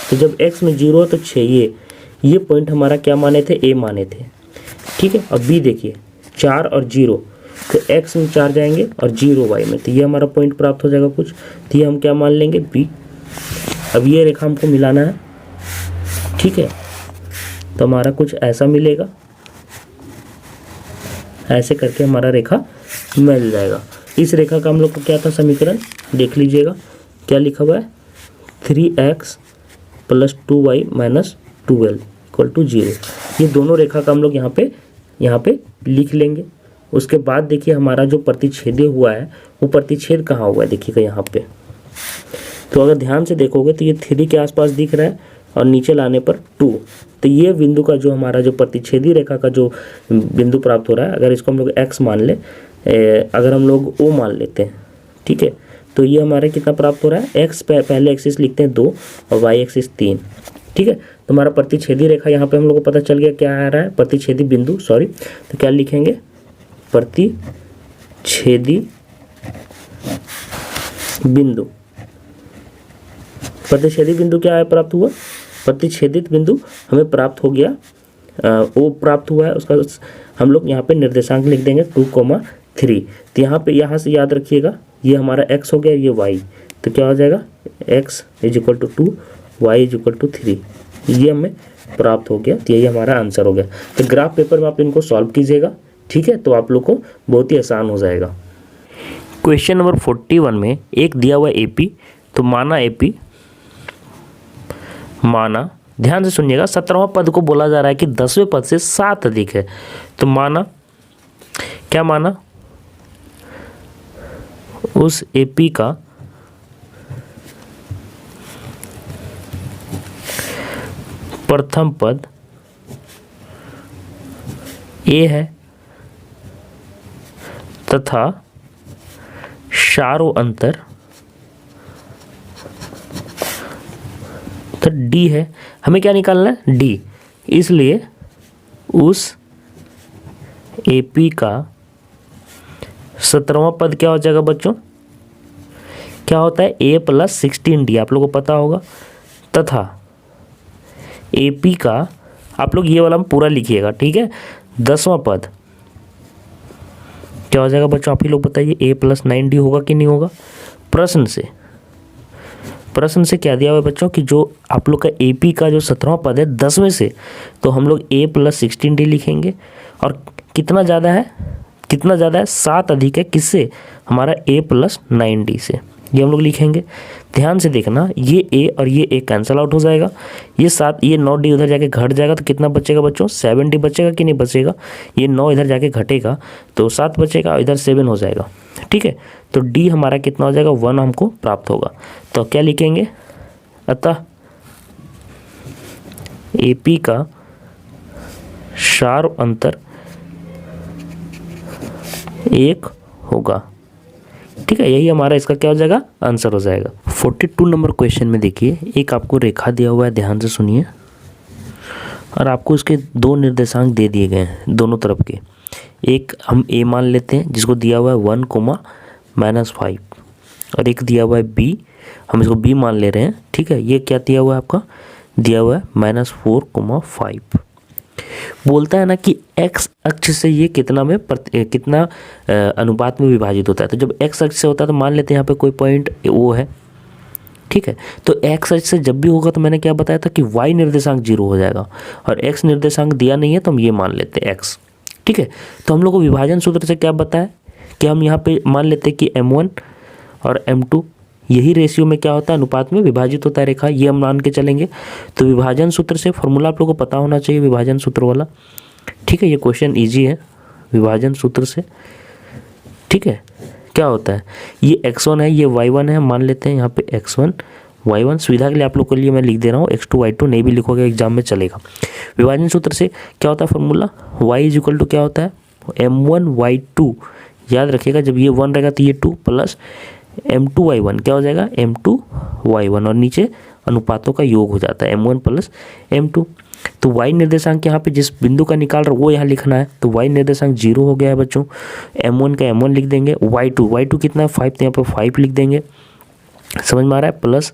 तो जब x में 0 है तो 6, ये पॉइंट हमारा क्या माने थे, a माने थे, ठीक है। अब b देखिए 4 और 0, तो x में 4 जाएंगे और 0 y में, तो ये हमारा पॉइंट प्राप्त हो जाएगा कुछ, तो ये हम क्या मान लेंगे, b। अब ये रेखा हमको मिलाना है, ठीक है। तो हमारा कुछ ऐसा मिलेगा, ऐसे करके हमारा रेखा मिल जाएगा। इस रेखा का हम लोग को क्या था समीकरण, देख लीजिएगा क्या लिखा हुआ है, 3x + 2y - 12 = 0। ये दोनों रेखा का हम लोग यहाँ पे लिख लेंगे। उसके बाद देखिए हमारा जो प्रतिच्छेदीय हुआ है वो प्रतिच्छेद कहाँ हुआ है, देखिएगा यहाँ पे। तो अगर ध्यान से देखोगे तो ये 3 के आसपास दिख रहा है और नीचे लाने पर 2, तो ये बिंदु का जो हमारा जो प्रतिच्छेदी रेखा का जो बिंदु प्राप्त हो रहा है, अगर इसको हम लोग x मान ले, अगर हम लोग o मान लेते हैं, ठीक है, तो ये हमारा कितना प्राप्त हो रहा है, x पहले एक्सिस लिखते हैं 2 और y एक्सिस 3, ठीक है। तो हमारा प्रतिच्छेदी रेखा यहाँ पे हम लोग को पता चल गया क्या आ रहा है, प्रतिच्छेदी बिंदु, सॉरी। तो क्या लिखेंगे, प्रतिच्छेदी बिंदु। प्रतिच्छेदी बिंदु क्या है, प्राप्त हुआ, प्रतिच्छेदित बिंदु हमें प्राप्त हो गया, वो प्राप्त हुआ है। उसका हम लोग यहाँ पे निर्देशांक लिख देंगे 2,3। तो यहाँ से याद रखिएगा, ये हमारा x हो गया, ये y, तो क्या हो जाएगा, x = 2, y = 3, ये हमें प्राप्त हो गया। तो यही हमारा आंसर हो गया। तो ग्राफ पेपर में आप इनको सॉल्व कीजिएगा, ठीक है, तो आप लोग को बहुत ही आसान हो जाएगा। क्वेश्चन नंबर 41 में एक दिया हुआ AP, तो माना AP, माना, ध्यान से सुनिएगा, 17वां पद को बोला जा रहा है कि 10वें पद से 7 अधिक है। तो माना, क्या माना, उस AP का प्रथम पद A है तथा चारों अंतर तो D है। हमें क्या निकालना है, D। इसलिए उस AP का 17वां पद क्या हो जाएगा बच्चों, क्या होता है, A + 16D, आप लोगों को पता होगा। तथा AP का, आप लोग ये वाला पूरा लिखिएगा, ठीक है, 10वां पद क्या हो जाएगा बच्चों, आप ही लोग बताइए, A + 9D होगा कि नहीं होगा। प्रश्न से क्या दिया हुआ है बच्चों कि जो आप लोग का AP का जो 17वां पद है 10वें से, तो हम लोग A + 16D लिखेंगे। और कितना ज़्यादा है, 7 अधिक है, किससे, हमारा A + 9D से। ये हम लोग लिखेंगे। ध्यान से देखना, ये ए और ये ए कैंसिल आउट हो जाएगा, ये 7, ये 9D उधर जाके घट जाएगा तो कितना बचेगा बच्चों, 7D बचेगा कि नहीं बचेगा। ये 9 इधर जाके घटेगा तो 7 बचेगा, इधर 7 हो जाएगा। ठीक है, तो डी हमारा कितना हो जाएगा, 1 हमको प्राप्त होगा। तो क्या लिखेंगे, अतः AP का शार्व अंतर 1 होगा। ठीक है, यही हमारा इसका क्या हो जाएगा, आंसर हो जाएगा। 42 नंबर क्वेश्चन में देखिए, एक आपको रेखा दिया हुआ है, ध्यान से सुनिए, और आपको इसके 2 निर्देशांक दे दिए गए हैं दोनों तरफ के। एक हम ए मान लेते हैं जिसको दिया हुआ है 1, -5, और एक दिया हुआ है बी, हम इसको बी मान ले रहे हैं। ठीक है, ये क्या दिया हुआ है आपका, दिया हुआ है -4, 5। बोलता है ना कि x अक्ष से ये कितना अनुपात में विभाजित होता है। तो जब x अक्ष से होता है तो मान लेते हैं यहाँ पे कोई पॉइंट वो है। ठीक है, तो x अक्ष से जब भी होगा तो मैंने क्या बताया था कि y निर्देशांक 0 हो जाएगा, और x निर्देशांक दिया नहीं है तो हम ये मान लेते हैं x। ठीक है, तो हम लोग को विभाजन सूत्र से क्या बताया कि हम यहाँ पे मान लेते हैं कि m1 और m2 यही रेशियो में क्या होता है, अनुपात में विभाजित होता है रेखा, ये हम मान के चलेंगे। तो विभाजन सूत्र से फॉर्मूला आप लोगों को पता होना चाहिए, विभाजन सूत्र वाला। ठीक है, ये क्वेश्चन इजी है, विभाजन सूत्र से। ठीक है, क्या होता है, ये x1 है, ये y1 है, मान लेते हैं यहाँ पे x1 y1। सुविधा के लिए आप लोग के लिए मैं लिख दे रहा हूँ, x2 y2 नहीं भी लिखोगे एग्जाम में चलेगा। विभाजन सूत्र से क्या होता है फॉर्मूला, y = क्या होता है, m1 y2, याद रखिएगा जब ये 1 रहेगा तो ये 2 प्लस m2 y1 क्या हो जाएगा, m2 y1, और नीचे अनुपातों का योग हो जाता है m1 प्लस m2। तो y निर्देशांक यहाँ पे जिस बिंदु का निकाल रहा वो यहाँ लिखना है, तो y निर्देशांक 0 हो गया है बच्चों। m1 का m1 लिख देंगे, y2 कितना है 5, तो यहाँ पे 5 लिख देंगे, समझ में आ रहा है, प्लस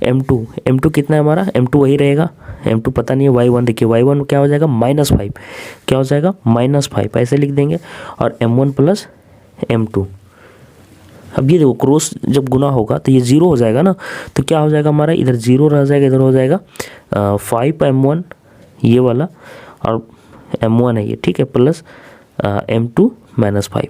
m2 कितना है हमारा, m2 वही रहेगा, m2 पता नहीं है, y1 देखिए, y1 क्या हो जाएगा -5, क्या हो जाएगा -5, ऐसे लिख देंगे, और m1 प्लस m2। अब ये देखो क्रॉस जब गुना होगा तो ये 0 हो जाएगा ना, तो क्या हो जाएगा हमारा, इधर 0 रह जाएगा, इधर हो जाएगा 5m1 ये वाला, और m1 है ये। ठीक है, प्लस m2 -5।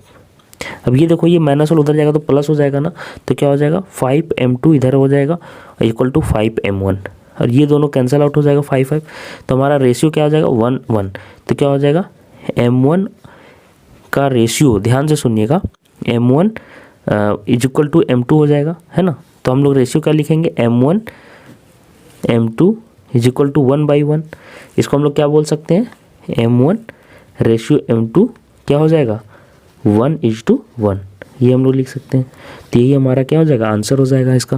अब ये देखो ये माइनस वाला उधर जाएगा तो प्लस हो जाएगा ना, तो क्या हो जाएगा 5m2 इधर हो जाएगा = 5m1, और ये दोनों कैंसिल आउट हो जाएगा 5, तो हमारा रेशियो क्या हो जाएगा 1, तो क्या हो जाएगा m1 का रेशियो, ध्यान से सुनिएगा, m1 = m2 हो जाएगा, है ना। तो हम लोग रेशियो क्या लिखेंगे, m1 m2 = 1/1। इसको हम लोग क्या बोल सकते हैं, m1 रेशियो m2 क्या हो जाएगा 1:1, ये हम लोग लिख सकते हैं। तो यही हमारा क्या हो जाएगा, आंसर हो जाएगा इसका।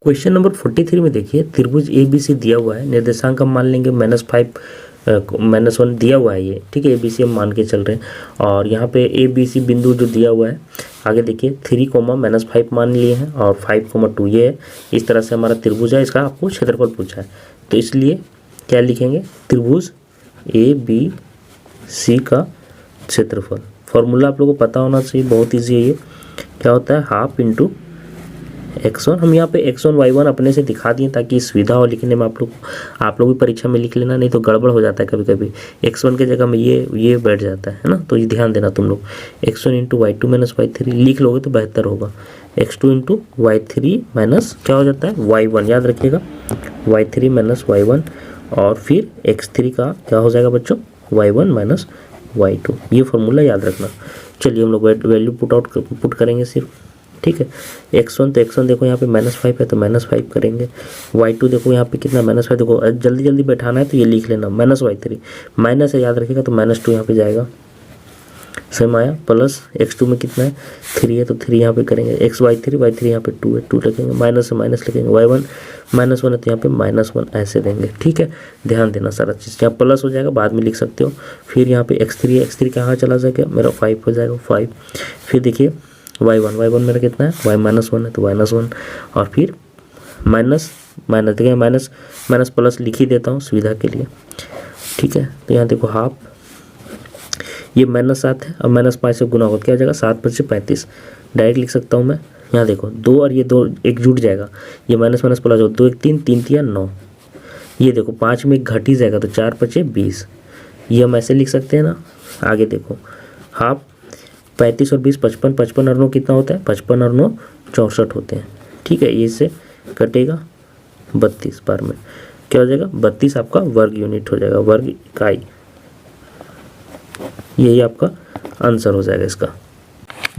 क्वेश्चन नंबर 43 में देखिए, त्रिभुज ABC दिया हुआ है, निर्देशांक हम मान लेंगे -5 -1 दिया हुआ है ये। ठीक है, ABC हम मान के चल रहे हैं, और यहाँ पे ABC बिंदु जो दिया हुआ है, आगे देखिए 3, -5 मान लिए हैं, और 5, 2 ये है। इस तरह से हमारा त्रिभुज है, इसका आपको क्षेत्रफल पूछा है, तो इसलिए क्या लिखेंगे, त्रिभुज ABC का क्षेत्रफल। फॉर्मूला आप लोगों को पता होना चाहिए, बहुत ईजी है ये। क्या होता है, हाफ इंटू x1। हम यहाँ पे x1 y1 अपने से दिखा दिए ताकि सुविधा हो लिखने में, आप लोग भी परीक्षा में लिख लेना, नहीं तो गड़बड़ हो जाता है कभी कभी, x1 के जगह में ये बैठ जाता है ना, तो ये ध्यान देना तुम लोग। x1 × y2 - y3 लिख लोगे तो बेहतर होगा, x2 × y3 माइनस क्या हो जाता है y1, याद रखिएगा y3 - y1, और फिर x3 का क्या हो जाएगा बच्चों y1 - y2, ये फॉर्मूला याद रखना। चलिए हम लोग वैल्यू पुट करेंगे सिर्फ। ठीक है, x1 तो x1 देखो यहाँ पे -5 है तो -5 करेंगे, y2 देखो यहाँ पे कितना -5, देखो जल्दी जल्दी बैठाना है तो ये लिख लेना, -y3 माइनस है याद रखिएगा, तो -2 यहाँ पे जाएगा, सेम आया, प्लस x2 में कितना है 3 है तो 3 यहाँ पे करेंगे, y3 यहाँ पे 2 है, 2 लिखेंगे, माइनस से माइनस लिखेंगे, y1 -1 है तो यहाँ पे -1 ऐसे देंगे। ठीक है, ध्यान देना सारा चीज़, यहाँ प्लस हो जाएगा बाद में लिख सकते हो। फिर यहाँ पे x3 कहाँ चला जाएगा, मेरा 5 हो जाएगा 5। फिर देखिए y1 मेरा कितना है y-1 है तो -1, और फिर माइनस देखिए माइनस प्लस लिख ही देता हूँ सुविधा के लिए। ठीक है, तो यहाँ देखो हाफ, ये -7 है, और -5 से गुना होगा क्या हो जाएगा 7 × 5 = 35, डायरेक्ट लिख सकता हूँ मैं। यहाँ देखो 2 और ये 2 एक जुट जाएगा, ये माइनस प्लस हो, 2 × 1 3, 3 × 3 = 9, ये देखो 5 में 1 घट ही जाएगा तो 4 × 5 = 20, ये हम ऐसे लिख सकते हैं ना। आगे देखो हाफ 35 और 20 55, 55 और 9 कितना होता है? 55 और 9 64 होते हैं। ठीक है, ये से कटेगा 32 बार में, क्या हो जाएगा? 32 आपका वर्ग यूनिट हो जाएगा, वर्ग इकाई। यही आपका आंसर हो जाएगा इसका।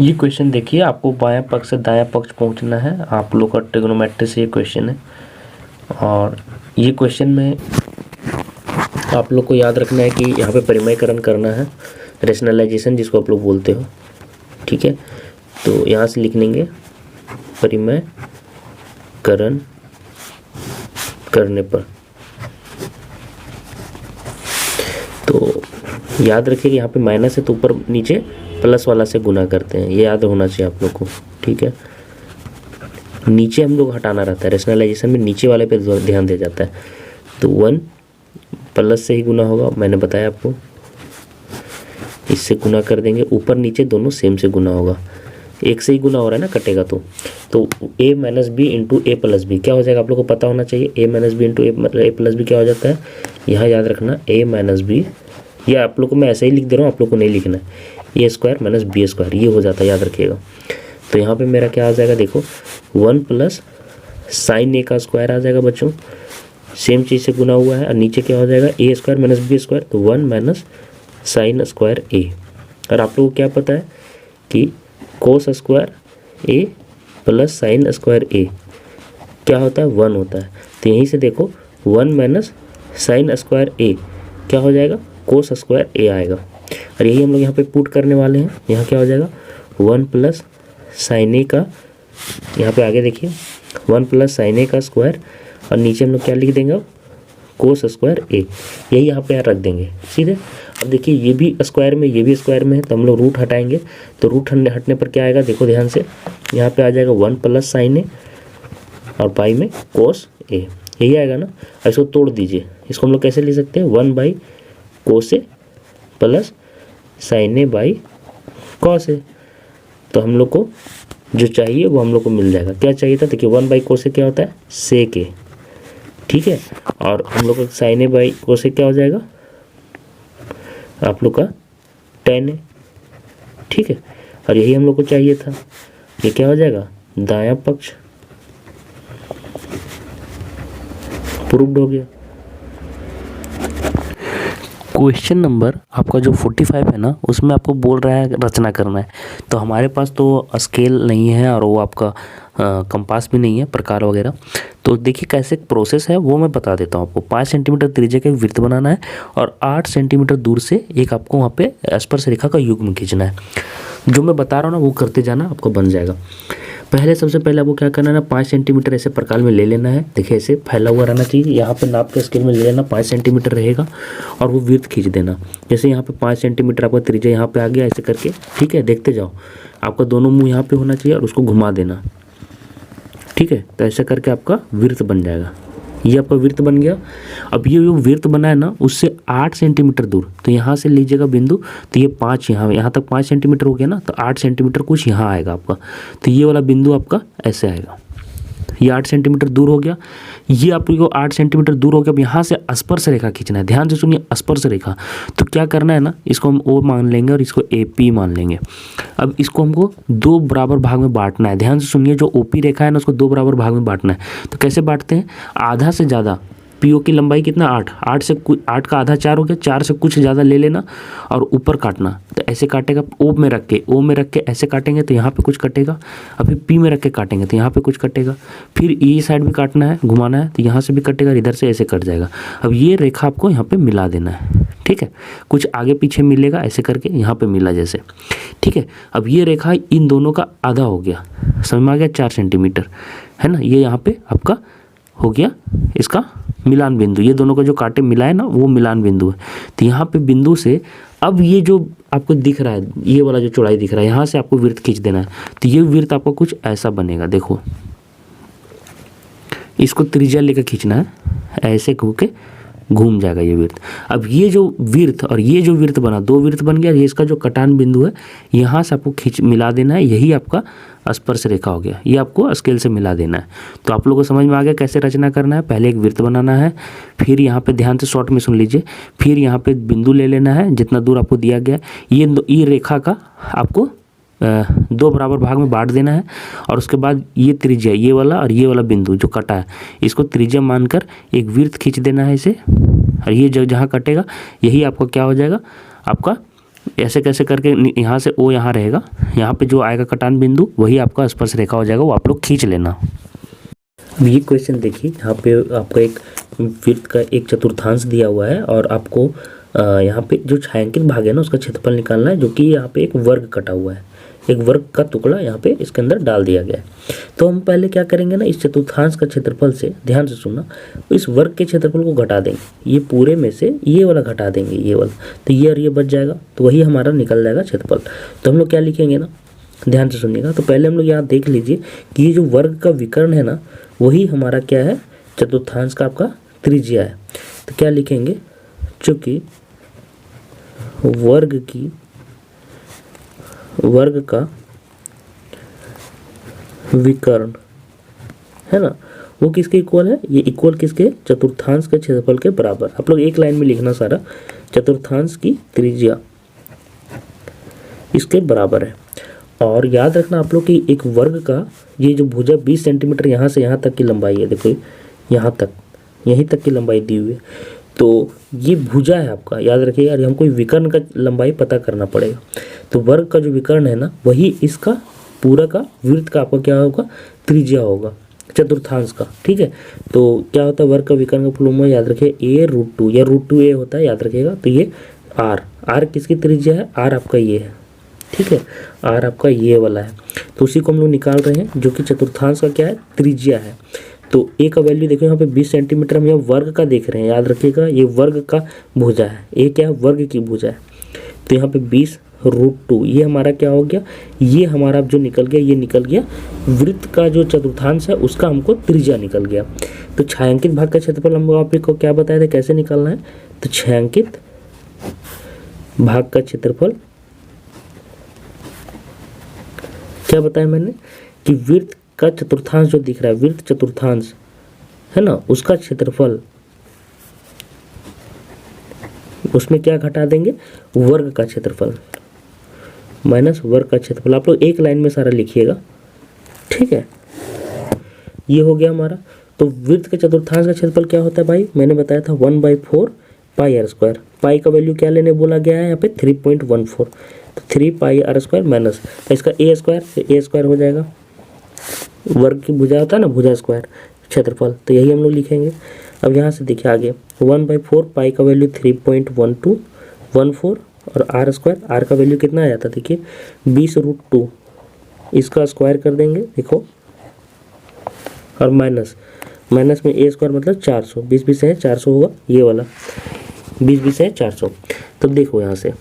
ये क्वेश्चन देखिए, आपको बायां पक्ष से दायां पक्ष पहुंचना है। आप लोग का ट्रिग्नोमेट्री से ये क्वेश्चन है, और ये क्वेश्चन में आप लोग को याद रखना है कि यहाँ पे परिमयकरण करना है, रेशनलाइजेशन जिसको आप लोग बोलते हो। ठीक है, तो यहाँ से लिख लेंगे परिमयकरण करने पर। तो याद रखिए कि यहाँ पे माइनस है तो ऊपर नीचे प्लस वाला से गुना करते हैं, ये याद होना चाहिए आप लोग को। ठीक है, नीचे हम लोग हटाना रहता है, रेशनलाइजेशन में नीचे वाले पे ध्यान दिया जाता है। तो 1 प्लस से ही गुना होगा, मैंने बताया आपको, इससे गुना कर देंगे, ऊपर नीचे दोनों सेम से गुना होगा, एक से ही गुना हो रहा है ना, कटेगा तो a minus b into a plus b क्या हो जाएगा? आप लोग को पता होना चाहिए, a minus b into a plus b क्या हो जाता है? यहाँ याद रखना a माइनस बी, या आप लोग को मैं ऐसे ही लिख दे रहा हूँ, आप लोग को नहीं लिखना है, ए स्क्वायर माइनस बी स्क्वायर, ये हो जाता है, याद रखिएगा। तो यहाँ पे मेरा क्या आ जाएगा? देखो 1 प्लस साइन ए का स्क्वायर आ जाएगा बच्चों, सेम चीज़ से गुना हुआ है, और नीचे क्या हो जाएगा? ए स्क्वायर माइनस बी स्क्वायर, तो 1 माइनस साइन स्क्वायर ए। और आप लोगों को क्या पता है कि कोस स्क्वायर ए प्लस साइन स्क्वायर ए क्या होता है? 1 होता है। तो यहीं से देखो 1 माइनस साइन स्क्वायर ए क्या हो जाएगा? कोस स्क्वायर ए आएगा, और यही हम लोग यहाँ पे पुट करने वाले हैं। यहाँ क्या हो जाएगा? 1 प्लस साइन ए का, यहाँ पे आगे देखिए 1 प्लस साइन ए का स्क्वायर, और नीचे हम लोग क्या लिख देंगे? कोस स्क्वायर ए, यही यहाँ पे रख देंगे सीधे। अब देखिए ये भी स्क्वायर में, ये भी स्क्वायर में है, तो हम लोग रूट हटाएंगे, तो रूट हटने पर क्या आएगा? देखो ध्यान से, यहाँ पे आ जाएगा 1 प्लस साइन ए और पाई में कोस ए, यही आएगा ना। और इसको तोड़ दीजिए, इसको हम लोग कैसे लिख सकते हैं? 1 by cos a plus sine a by cos a. तो हम लोग को जो चाहिए वो हम लोग को मिल जाएगा। क्या चाहिए था? देखिए 1 बाई कोस ए क्या होता है? सेक ए। ठीक है, और हम लोग का साइन ए बाई कोस ए क्या हो जाएगा? आप लोग का tan ए। ठीक है, और यही हम लोग को चाहिए था। ये क्या हो जाएगा? दायां पक्ष प्रूव्ड हो गया। क्वेश्चन नंबर आपका जो 45 है ना, उसमें आपको बोल रहा है रचना करना है। तो हमारे पास तो स्केल नहीं है, और वो आपका कंपास भी नहीं है, प्रकार वगैरह। तो देखिए कैसे प्रोसेस है वो मैं बता देता हूँ आपको। 5 सेंटीमीटर त्रिज्या का एक वृत्त बनाना है, और 8 सेंटीमीटर दूर से एक आपको वहाँ पे स्पर्श रेखा का युग्म खींचना है। जो मैं बता रहा हूँ ना वो करते जाना, आपको बन जाएगा। सबसे पहले आपको क्या करना है ना, 5 सेंटीमीटर ऐसे प्रकार में ले लेना है। देखिए ऐसे फैला हुआ रहना चाहिए, यहाँ पे नाप के स्केल में ले लेना, 5 सेंटीमीटर रहेगा, और वो वृत्त खींच देना। जैसे यहाँ पे 5 सेंटीमीटर आपका त्रिज्या यहाँ पे आ गया, ऐसे करके। ठीक है, देखते जाओ, आपका दोनों मुंह यहाँ पे होना चाहिए, और उसको घुमा देना। ठीक है, तो ऐसा करके आपका वृत्त बन जाएगा। ये आपका वृत्त बन गया। अब ये जो वृत्त बना है ना, उससे 8 सेंटीमीटर दूर, तो यहाँ से लीजिएगा बिंदु, तो ये 5 यहाँ तक 5 सेंटीमीटर हो गया ना, तो 8 सेंटीमीटर कुछ यहाँ आएगा आपका। तो ये वाला बिंदु आपका ऐसे आएगा, ये 8 सेंटीमीटर दूर हो गया। ये आपको 8 सेंटीमीटर दूर हो गया। अब यहाँ से स्पर्श रेखा खींचना है। ध्यान से सुनिए, स्पर्श रेखा। तो क्या करना है ना, इसको हम ओ मान लेंगे और इसको ए पी मान लेंगे। अब इसको हमको 2 बराबर भाग में बांटना है। ध्यान से सुनिए, जो ओ पी रेखा है ना, उसको 2 बराबर भाग में बांटना है। तो कैसे बांटते हैं? आधा से ज़्यादा, पीओ की लंबाई कितना? 8, 8 का आधा 4 हो गया, 4 से कुछ ज़्यादा ले लेना और ऊपर काटना। तो ऐसे काटेगा, ओ में रख के ऐसे काटेंगे तो यहाँ पे कुछ कटेगा। अभी पी में रख के काटेंगे तो यहाँ पे कुछ कटेगा। फिर ई साइड भी काटना है, घुमाना है, तो यहाँ से भी कटेगा, इधर से ऐसे कट जाएगा। अब ये रेखा आपको यहाँ पे मिला देना है। ठीक है, कुछ आगे पीछे मिलेगा, ऐसे करके यहाँ पे मिला जैसे। ठीक है, अब ये रेखा इन दोनों का आधा हो गया, समझ में आ गया? 4 सेंटीमीटर है ना। ये यहाँ पे आपका हो गया इसका मिलान बिंदु। ये दोनों का जो कांटे मिलाए ना, वो मिलान बिंदु है। तो यहाँ पे बिंदु से अब ये जो आपको दिख रहा है, ये वाला जो चौड़ाई दिख रहा है, यहाँ से आपको वृत्त खींच देना है। तो ये वृत्त आपको कुछ ऐसा बनेगा। देखो, इसको त्रिज्या लेकर खींचना है, ऐसे घूम जाएगा ये वृत्त। अब ये जो वृत्त और ये जो वृत्त बना, 2 वृत्त बन गया। ये इसका जो कटान बिंदु है, यहाँ से आपको मिला देना है। यही आपका स्पर्श रेखा हो गया। ये आपको स्केल से मिला देना है। तो आप लोगों को समझ में आ गया कैसे रचना करना है। पहले एक वृत्त बनाना है, फिर यहाँ पे ध्यान से शॉर्ट में सुन लीजिए, फिर यहाँ पे बिंदु ले लेना है जितना दूर आपको दिया गया। ये रेखा का आपको दो बराबर भाग में बांट देना है और उसके बाद ये त्रिज्या, ये वाला और ये वाला बिंदु जो कटा है इसको त्रिज्या मानकर एक वृत्त खींच देना है इसे, और ये जहाँ कटेगा यही आपका क्या हो जाएगा, आपका ऐसे कैसे करके यहाँ से ओ यहाँ रहेगा, यहाँ पे जो आएगा कटान बिंदु वही आपका स्पर्श रेखा हो जाएगा, वो आप लोग खींच लेना। अब ये क्वेश्चन देखिए, यहाँ पे आपका एक वृत्त का एक चतुर्थांश दिया हुआ है और आपको यहाँ पे जो छायांकित भाग है ना उसका क्षेत्रफल निकालना है, जो कि यहाँ पे एक वर्ग कटा हुआ है, एक वर्ग का टुकड़ा यहाँ पे इसके अंदर डाल दिया गया है। तो हम पहले क्या करेंगे ना, इस चतुर्थांश का क्षेत्रफल से, ध्यान से सुनना, इस वर्ग के क्षेत्रफल को घटा देंगे, ये पूरे में से ये वाला घटा देंगे, ये वाला, तो ये और ये बच जाएगा, तो वही हमारा निकल जाएगा क्षेत्रफल। तो हम लोग क्या लिखेंगे ना, ध्यान से सुनिएगा। तो पहले हम लोग यहाँ देख लीजिए कि ये जो वर्ग का विकर्ण है ना वही हमारा क्या है, चतुर्थांश का आपका त्रिज्या है। तो क्या लिखेंगे, चूंकि वर्ग का विकर्ण है ना वो किसके इक्वल है, ये इक्वल किसके, चतुर्थांश के क्षेत्रफल के बराबर। आप लोग एक लाइन में लिखना सारा, चतुर्थांश की त्रिज्या इसके बराबर है। और याद रखना आप लोग कि एक वर्ग का ये जो भुजा 20 सेंटीमीटर यहाँ से यहाँ तक की लंबाई है, देखो यहाँ तक, यहीं तक की लंबाई दी हुई है, तो ये भुजा है आपका, याद रखिएगा। और हमको विकर्ण का लंबाई पता करना पड़ेगा, तो वर्ग का जो विकर्ण है ना वही इसका पूरा का वृत्त का आपका क्या होगा, त्रिज्या होगा चतुर्थांश का, ठीक है। तो क्या होता है वर्ग का विकर्ण का फॉर्मूला, याद रखिए a√2 या √2a होता है, याद रखिएगा। तो ये r किसकी त्रिज्या है, r आपका ये है, ठीक है, r आपका ये वाला है, तो उसी को हम लोग निकाल रहे हैं जो कि चतुर्थांश का क्या है, त्रिज्या है। तो a का वैल्यू देखो यहाँ पे 20 सेंटीमीटर, हम यहाँ वर्ग का देख रहे हैं, याद रखिएगा ये वर्ग का भुजा है, a क्या है, वर्ग की भुजा है। तो यहाँ पे 20√2 ये हमारा क्या हो गया, ये हमारा जो निकल गया, ये निकल गया वृत्त का जो चतुर्थांश है उसका हमको त्रिज्या निकल गया। तो छायांकित भाग का क्षेत्रफल हम आपको क्या बताया था कैसे निकालना है, तो छायांकित भाग का क्षेत्रफल क्या बताया मैंने कि वृत्त का चतुर्थांश जो दिख रहा है, वृत्त चतुर्थांश है ना, उसका क्षेत्रफल, उसमें क्या घटा देंगे, वर्ग का क्षेत्रफल माइनस वर्ग का क्षेत्रफल। आप लोग एक लाइन में सारा लिखिएगा, ठीक है। ये हो गया हमारा। तो वृत्त के चतुर्थांश का क्षेत्रफल क्या होता है भाई, मैंने बताया था 1/4 पाई r स्क्वायर। पाई का वैल्यू क्या लेने बोला गया है यहाँ पे 3.14, तो 3 पाई r स्क्वायर माइनस इसका a स्क्वायर हो जाएगा, वर्ग की भुजा होता है ना, भुजा स्क्वायर क्षेत्रफल, तो यही हम लोग लिखेंगे। अब यहाँ से देखिए आगे 1/4 पाई का वैल्यू 3.1214 और r स्क्वायर, r का वैल्यू कितना आया था देखिए 20√2, इसका स्क्वायर कर देंगे देखो, और माइनस में a स्क्वायर मतलब 400, 20 है 400 होगा, ये वाला 20 है 400। तब देखो यहाँ से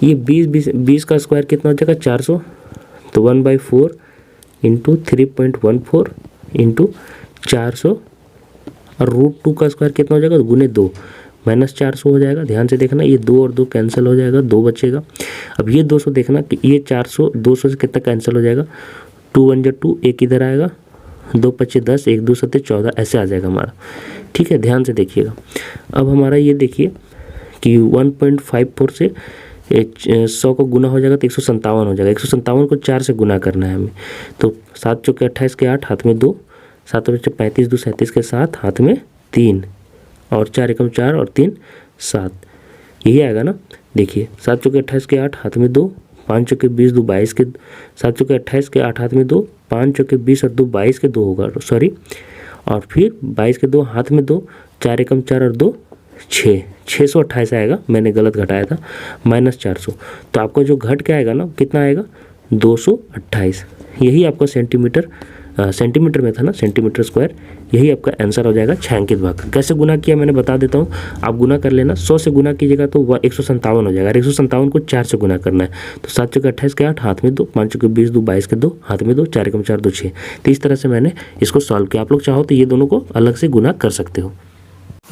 ये 20 का स्क्वायर कितना हो जाएगा 400, तो 1/4 इंटू 3.14 इंटू 400 और √2 का स्क्वायर कितना हो जाएगा, गुने 2 माइनस 400 हो जाएगा। ध्यान से देखना ये 2 और 2 कैंसिल हो जाएगा, 2 बचेगा। अब ये 200 देखना कि ये 400 200 से कितना कैंसिल हो जाएगा, 2 1 2, एक इधर आएगा, 2 5 10, 1 2 7 14, ऐसे आ जाएगा हमारा, ठीक है। ध्यान से देखिएगा। अब हमारा ये देखिए कि 1.54 से 100 को गुना हो जाएगा तो 157 हो जाएगा। 157 को 4 से गुना करना है हमें, तो 7 चौके 28 के 8, हाथ में 2, 7 बचे 35 2 37 के 7, हाथ में 3, और 4 एकम 4 और 3 7, यही आएगा ना। देखिए 7 चौके 28 के 8, हाथ में 2, 5 चौके 20 2 22 के, 7 चौके 28 के 8, हाथ में 2, 5 चौके 20 और 2 22 के 2 होगा, सॉरी, और फिर 22 के 2, हाथ में 2, 4 एकम 4 और 2 6, 628 आएगा, मैंने गलत घटाया था, माइनस 400। तो आपका जो घट के आएगा ना कितना आएगा 228, यही आपका सेंटीमीटर में था ना, सेंटीमीटर स्क्वायर, यही आपका आंसर हो जाएगा छायांकित भाग। कैसे गुना किया मैंने बता देता हूँ, आप गुना कर लेना, 100 से गुना कीजिएगा तो 157 हो जाएगा, 157 को 4 से गुना करना है, तो 7 चौके 28 के 8, हाथ में 2, 5 चौके 20 2 22 के 2, हाथ में 2, 4 एकम 4 2 6। तो इस तरह से मैंने इसको सॉल्व किया। आप लोग चाहो तो ये दोनों को अलग से गुना कर सकते हो।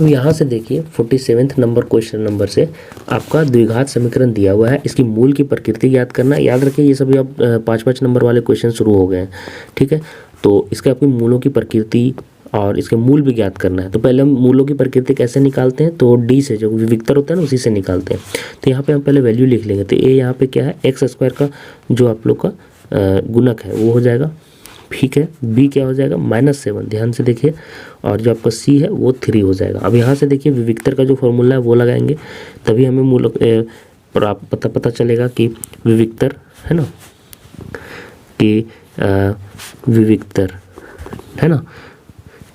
अब यहाँ से देखिए 47वें नंबर क्वेश्चन नंबर से आपका द्विघात समीकरण दिया हुआ है, इसकी मूल की प्रकृति ज्ञात करना। याद रखिए ये सभी अब 5-5 नंबर वाले क्वेश्चन शुरू हो गए हैं, ठीक है। तो इसके आपकी मूलों की प्रकृति और इसके मूल भी ज्ञात करना है। तो पहले हम मूलों की प्रकृति कैसे निकालते हैं, तो डी से जो विविक्तर होता है ना, उसी से निकालते हैं। तो यहाँ पे हम पहले वैल्यू लिख लेंगे। तो ए यहाँ पे क्या है, एक्स स्क्वायर का जो आप लोग का गुणक है वो हो जाएगा, ठीक है। बी क्या हो जाएगा, -7, ध्यान से देखिए। और जो आपका सी है वो 3 हो जाएगा। अब यहाँ से देखिए विविक्तर का जो फॉर्मूला है वो लगाएंगे, तभी हमें मूल पता चलेगा कि विविक्तर है ना, कि विविक्तर है ना,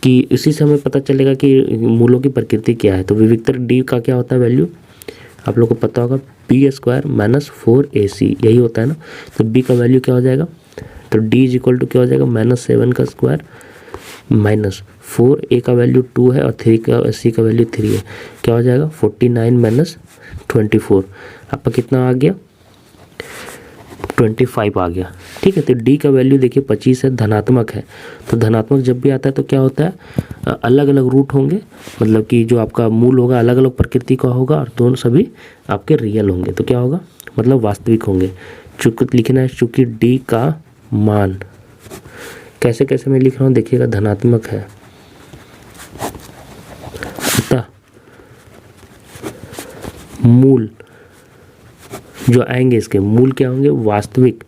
कि इसी से हमें पता चलेगा कि मूलों की प्रकृति क्या है। तो विविक्तर डी का क्या होता है वैल्यू, आप लोग को पता होगा, बी स्क्वायर -4ac, यही होता है ना। तो बी का वैल्यू क्या हो जाएगा, तो डी इज इक्वल टू क्या हो जाएगा, -7 का स्क्वायर -4, ए का वैल्यू 2 है और 3 का सी का वैल्यू 3 है, क्या हो जाएगा 49 - 24, आपका कितना आ गया 25 आ गया, ठीक है। तो डी का वैल्यू देखिए 25 है, धनात्मक है। तो धनात्मक जब भी आता है तो क्या होता है, अलग अलग रूट होंगे, मतलब कि जो आपका मूल होगा अलग अलग प्रकृति का होगा और दोनों सभी आपके रियल होंगे। तो क्या होगा, मतलब वास्तविक होंगे। चूंकि लिखना है, चूंकि डी का मान कैसे कैसे मैं लिख रहा हूँ देखिएगा, धनात्मक है, मूल जो आएंगे इसके मूल क्या होंगे, वास्तविक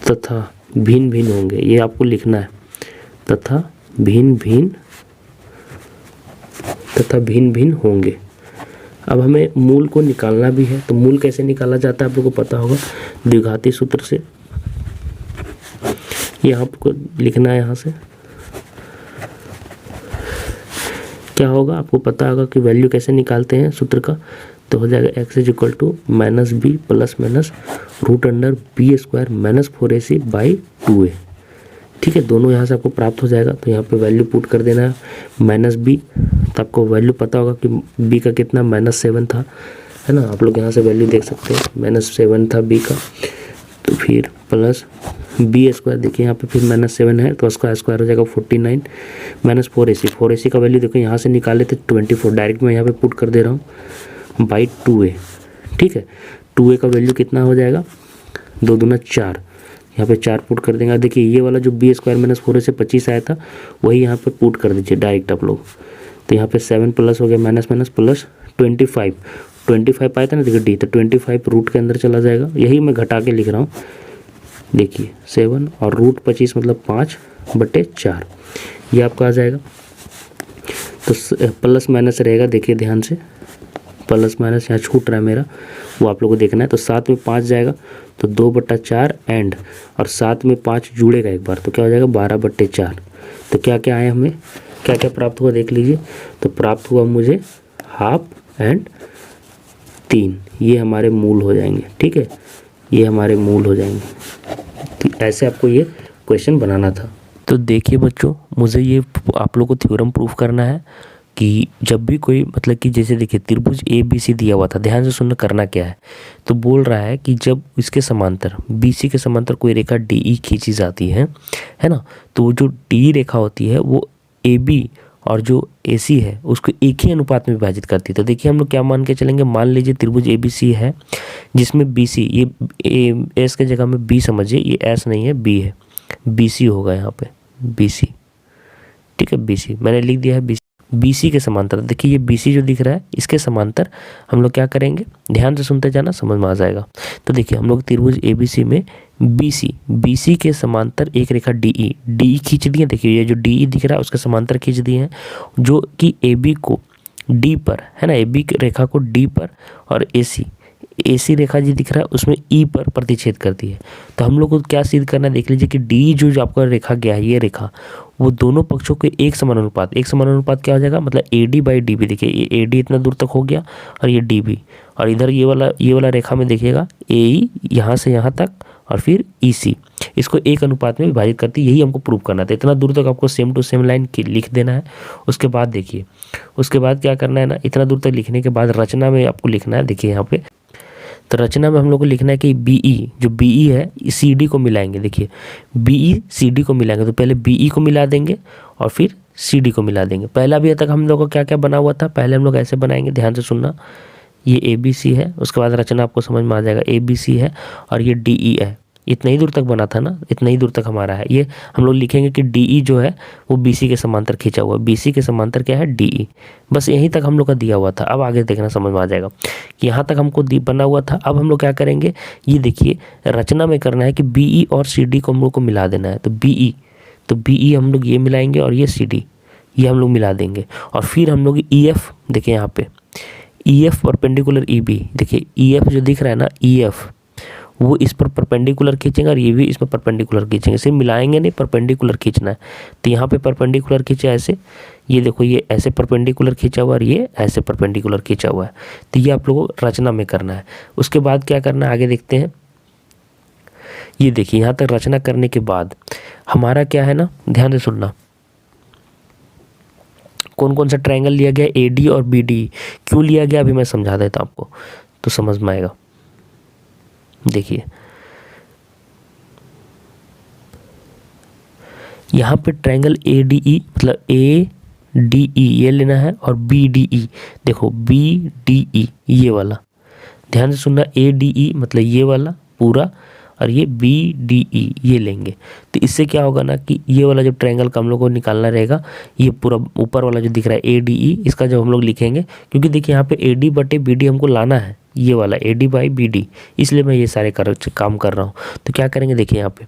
तथा भिन्न भिन्न होंगे, ये आपको लिखना है, तथा भिन्न भिन्न होंगे। अब हमें मूल को निकालना भी है। तो मूल कैसे निकाला जाता है आप लोगों को पता होगा, द्विघाती सूत्र से। ये आपको लिखना है, यहाँ से क्या होगा आपको पता होगा कि वैल्यू कैसे निकालते हैं सूत्र का। तो हो जाएगा x is equal to -b plus minus √b² -4ac/2a, ठीक है। दोनों यहाँ से आपको प्राप्त हो जाएगा। तो यहाँ पे वैल्यू पुट कर देना है, -b, तो आपको वैल्यू पता होगा कि b का कितना -7 था, है ना। आप लोग यहाँ से वैल्यू देख सकते हैं, -7 था b का। तो फिर प्लस b², देखिए यहाँ पे फिर -7 है तो उसका स्क्वायर हो जाएगा 49 -4ac। 4ac का वैल्यू देखो यहाँ से निकाले थे 24, डायरेक्ट मैं यहाँ पे पुट कर दे रहा हूँ /2a, ठीक है। 2a का वैल्यू कितना हो जाएगा, 2 दूना 4, यहाँ पे 4 पुट कर देंगे। देखिए ये वाला जो b² -4ac 25 आया था वही यहाँ पे पुट कर दीजिए डायरेक्ट आप लोग। तो यहाँ पे 7 प्लस हो गया माइनस प्लस 25 आया था ना, देखिए डी, तो 25 रूट के अंदर चला जाएगा, यही मैं घटा के लिख रहा हूँ। देखिए 7 और √25 मतलब 5/4, ये आपका आ जाएगा। तो प्लस माइनस रहेगा, देखिए ध्यान से, प्लस माइनस यहाँ छूट रहा है मेरा, वो आप लोगों को देखना है। तो 7 में 5 जाएगा तो 2/4 एंड, और 7 में 5 जुड़ेगा एक बार, तो क्या हो जाएगा 12/4। तो क्या क्या आया, हमें क्या क्या प्राप्त हुआ देख लीजिए। तो प्राप्त हुआ मुझे हाफ एंड 3, ये हमारे मूल हो जाएंगे, ठीक है, ये हमारे मूल हो जाएंगे। तो ऐसे आपको ये क्वेश्चन बनाना था। तो देखिए बच्चों, मुझे ये आप लोग को थ्योरम प्रूफ करना है कि जब भी कोई मतलब कि जैसे देखिए त्रिभुज ABC दिया हुआ था, ध्यान से सुनना करना क्या है। तो बोल रहा है कि जब इसके समांतर BC के समांतर कोई रेखा DE खींची जाती है ना, तो जो DE रेखा होती है वो AB और जो AC है उसको एक ही अनुपात में विभाजित करती है। तो देखिए हम लोग क्या मान के चलेंगे, मान लीजिए त्रिभुज ABC है जिसमें BC, ये S के जगह में B समझिए, ये S नहीं है B है, BC होगा यहाँ पे BC, ठीक है, BC मैंने लिख दिया है BC के समांतर। देखिए ये BC जो दिख रहा है इसके समांतर हम लोग क्या करेंगे, ध्यान से सुनते जाना, समझ में आ जाएगा। तो देखिए हम लोग त्रिभुज ABC में BC के समांतर एक रेखा DE खींच दी है। देखिए ये जो DE दिख रहा है उसके समांतर खींच दिए हैं, जो कि AB को D पर, है ना, AB रेखा को D पर, और AC रेखा जी दिख रहा है उसमें E पर प्रतिच्छेद करती है। तो हम लोग को क्या सिद्ध करना है, देख लीजिए कि D जो आपका रेखा गया है, ये रेखा, वो दोनों पक्षों के एक समान अनुपात क्या हो जाएगा, मतलब AD/DB। देखिए ये AD इतना दूर तक हो गया और ये DB, और इधर ये वाला रेखा में देखिएगा AE यहाँ से यहाँ तक और फिर EC, इसको एक अनुपात में विभाजित करती है। यही हमको प्रूव करना था। इतना दूर तक आपको सेम टू सेम लाइन लिख देना है। उसके बाद देखिए, उसके बाद क्या करना है ना, इतना दूर तक लिखने के बाद रचना में आपको लिखना है। देखिए यहाँ पे तो रचना में हम लोग को लिखना है कि जो BE है CD को मिलाएंगे। देखिए BE CD को मिलाएंगे, तो पहले BE को मिला देंगे और फिर CD को मिला देंगे। पहला भी तक हम लोग को क्या क्या बना हुआ था, पहले हम लोग ऐसे बनाएंगे, ध्यान से सुनना। ये ABC है, उसके बाद रचना आपको समझ में आ जाएगा, ABC है और ये DE है, इतना ही दूर तक बना था ना, इतना ही दूर तक हमारा है। ये हम लोग लिखेंगे कि DE जो है वो BC के समांतर खींचा हुआ है। BC के समांतर क्या है, DE। बस यहीं तक हम लोग का दिया हुआ था। अब आगे देखना समझ में आ जाएगा कि यहाँ तक हमको बना हुआ था। अब हम लोग क्या करेंगे, ये देखिए रचना में करना है कि BE और CD को हम लोग को मिला देना है। तो BE हम लोग ये मिलाएंगे और ये CD ये हम लोग मिला देंगे। और फिर हम लोग EF, देखिए यहाँ पे EF परपेंडिकुलर EB, देखिए EF जो दिख रहा है ना, EF वो इस पर परपेंडिकुलर खींचेंगे और ये भी इसमें परपेंडिकुलर खींचेंगे। सिर्फ मिलाएंगे नहीं, परपेंडिकुलर खींचना है। तो यहाँ पे परपेंडिकुलर खींचा ऐसे, ये देखो ये ऐसे परपेंडिकुलर खींचा हुआ और ये ऐसे परपेंडिकुलर खींचा हुआ है। तो ये आप लोगों को रचना में करना है। उसके बाद क्या करना है आगे देखते हैं। ये देखिए यहाँ तक रचना करने के बाद हमारा क्या है ना, ध्यान से सुनना, कौन कौन सा ट्रायंगल लिया गया, AD और BD। क्यों लिया गया अभी मैं समझा देता हूँ आपको तो समझ में आएगा। देखिए यहाँ पे ट्रायंगल ADE मतलब ADE ये लेना है और BDE, देखो BDE ये वाला, ध्यान से सुनना, ADE मतलब ये वाला पूरा और ये BDE ये लेंगे। तो इससे क्या होगा ना कि ये वाला जब ट्रायंगल का हम लोग को निकालना रहेगा, ये पूरा ऊपर वाला जो दिख रहा है ADE, इसका जब हम लोग लिखेंगे, क्योंकि देखिए यहाँ पे AD बटे BD हमको लाना है, ये वाला AD बाई BD, इसलिए मैं ये सारे काम कर रहा हूँ। तो क्या करेंगे, देखिए यहाँ पे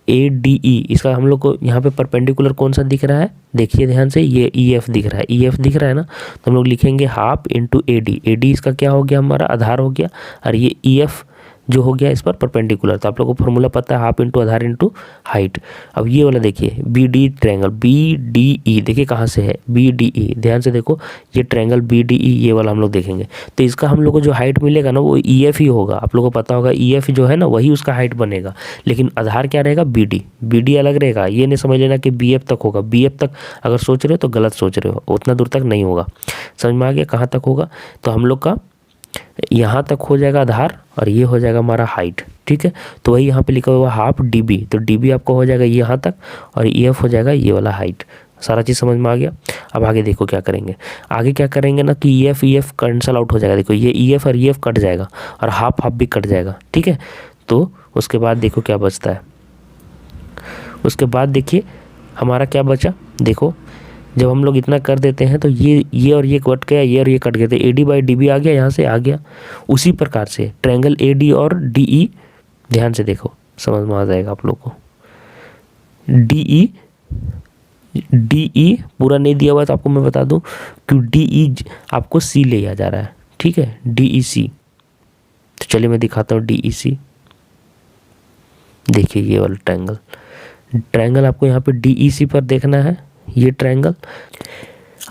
ADE, इसका हम लोग को यहाँ पे परपेंडिकुलर कौन सा दिख रहा है, देखिए ध्यान से, ये EF दिख रहा है, EF दिख रहा है ना। तो हम लोग लिखेंगे हाफ इंटू AD, AD इसका क्या हो गया, हमारा आधार हो गया, और ये EF जो हो गया इस पर परपेंडिकुलर। तो आप लोगों को फॉर्मूला पता है, हाफ इंटू आधार इंटू हाइट। अब ये वाला देखिए BD ट्रायंगल BDE, देखिए कहाँ से है BDE, ध्यान से देखो, ये ट्रायंगल BDE ये वाला हम लोग देखेंगे। तो इसका हम लोग को जो हाइट मिलेगा ना वो EF ही होगा। आप लोगों को पता होगा EF जो है ना वही उसका हाइट बनेगा, लेकिन आधार क्या रहेगा BD अलग रहेगा। ये नहीं समझ लेना कि BF तक होगा, BF तक अगर सोच रहे हो तो गलत सोच रहे हो, उतना दूर तक नहीं होगा। समझ में आ गया कहाँ तक होगा। तो हम लोग का यहाँ तक हो जाएगा आधार और ये हो जाएगा हमारा हाइट, ठीक है। तो वही यहाँ पे लिखा हुआ हाफ DB, तो DB आपको हो जाएगा यहाँ तक और EF हो जाएगा ये वाला हाइट। सारा चीज़ समझ में आ गया। अब आगे देखो क्या करेंगे, आगे क्या करेंगे ना कि EF कैंसल आउट हो जाएगा। देखो ये EF और EF कट जाएगा और हाफ भी कट जाएगा, ठीक है। तो उसके बाद देखो क्या बचता है, उसके बाद देखिए हमारा क्या बचा। देखो जब हम लोग इतना कर देते हैं तो ये और ये कट गया, ये और ये कट गए, तो AD बाई DB आ गया, यहाँ से आ गया। उसी प्रकार से ट्रायंगल AD और DE, ध्यान से देखो समझ में आ जाएगा आप लोग को। DE पूरा नहीं दिया हुआ तो आपको मैं बता दूं कि DE आपको C ले आ जा रहा है, ठीक है, DEC। तो चलिए मैं दिखाता हूँ DEC। देखिए ये वाला ट्रायंगल आपको यहाँ पे DEC पर देखना है, ये ट्रायंगल।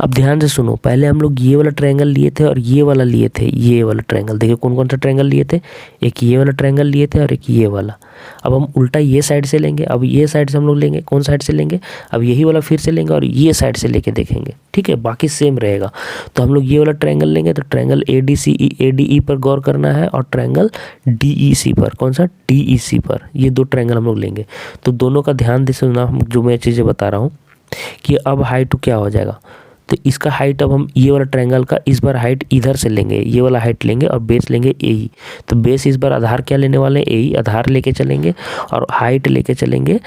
अब ध्यान से सुनो, पहले हम लोग ये वाला ट्रायंगल लिए थे और ये वाला लिए थे, ये वाला ट्रायंगल। देखिए कौन कौन सा ट्रायंगल लिए थे, एक ये वाला ट्रायंगल लिए थे और एक ये वाला। अब हम उल्टा ये साइड से लेंगे, अब ये साइड से हम लोग लेंगे, कौन साइड से लेंगे, अब यही वाला फिर से लेंगे और ये साइड से लेके देखेंगे, ठीक है, बाकी सेम रहेगा। तो हम लोग ये वाला ट्रायंगल लेंगे, तो ट्रायंगल ADE पर गौर करना है और ट्रायंगल DEC पर, कौन सा DEC पर, ये दो ट्रायंगल हम लोग लेंगे। तो दोनों का ध्यान दे सुनना, जो मैं चीज़ें बता रहा हूँ कि अब हाइट क्या हो जाएगा। तो इसका हाइट अब हम ये वाला ट्रायंगल का इस बार हाइट इधर से लेंगे, ये वाला हाइट लेंगे और बेस लेंगे AE। तो बेस इस बार आधार क्या लेने वाले हैं, AE आधार लेके चलेंगे और हाइट लेके चलेंगे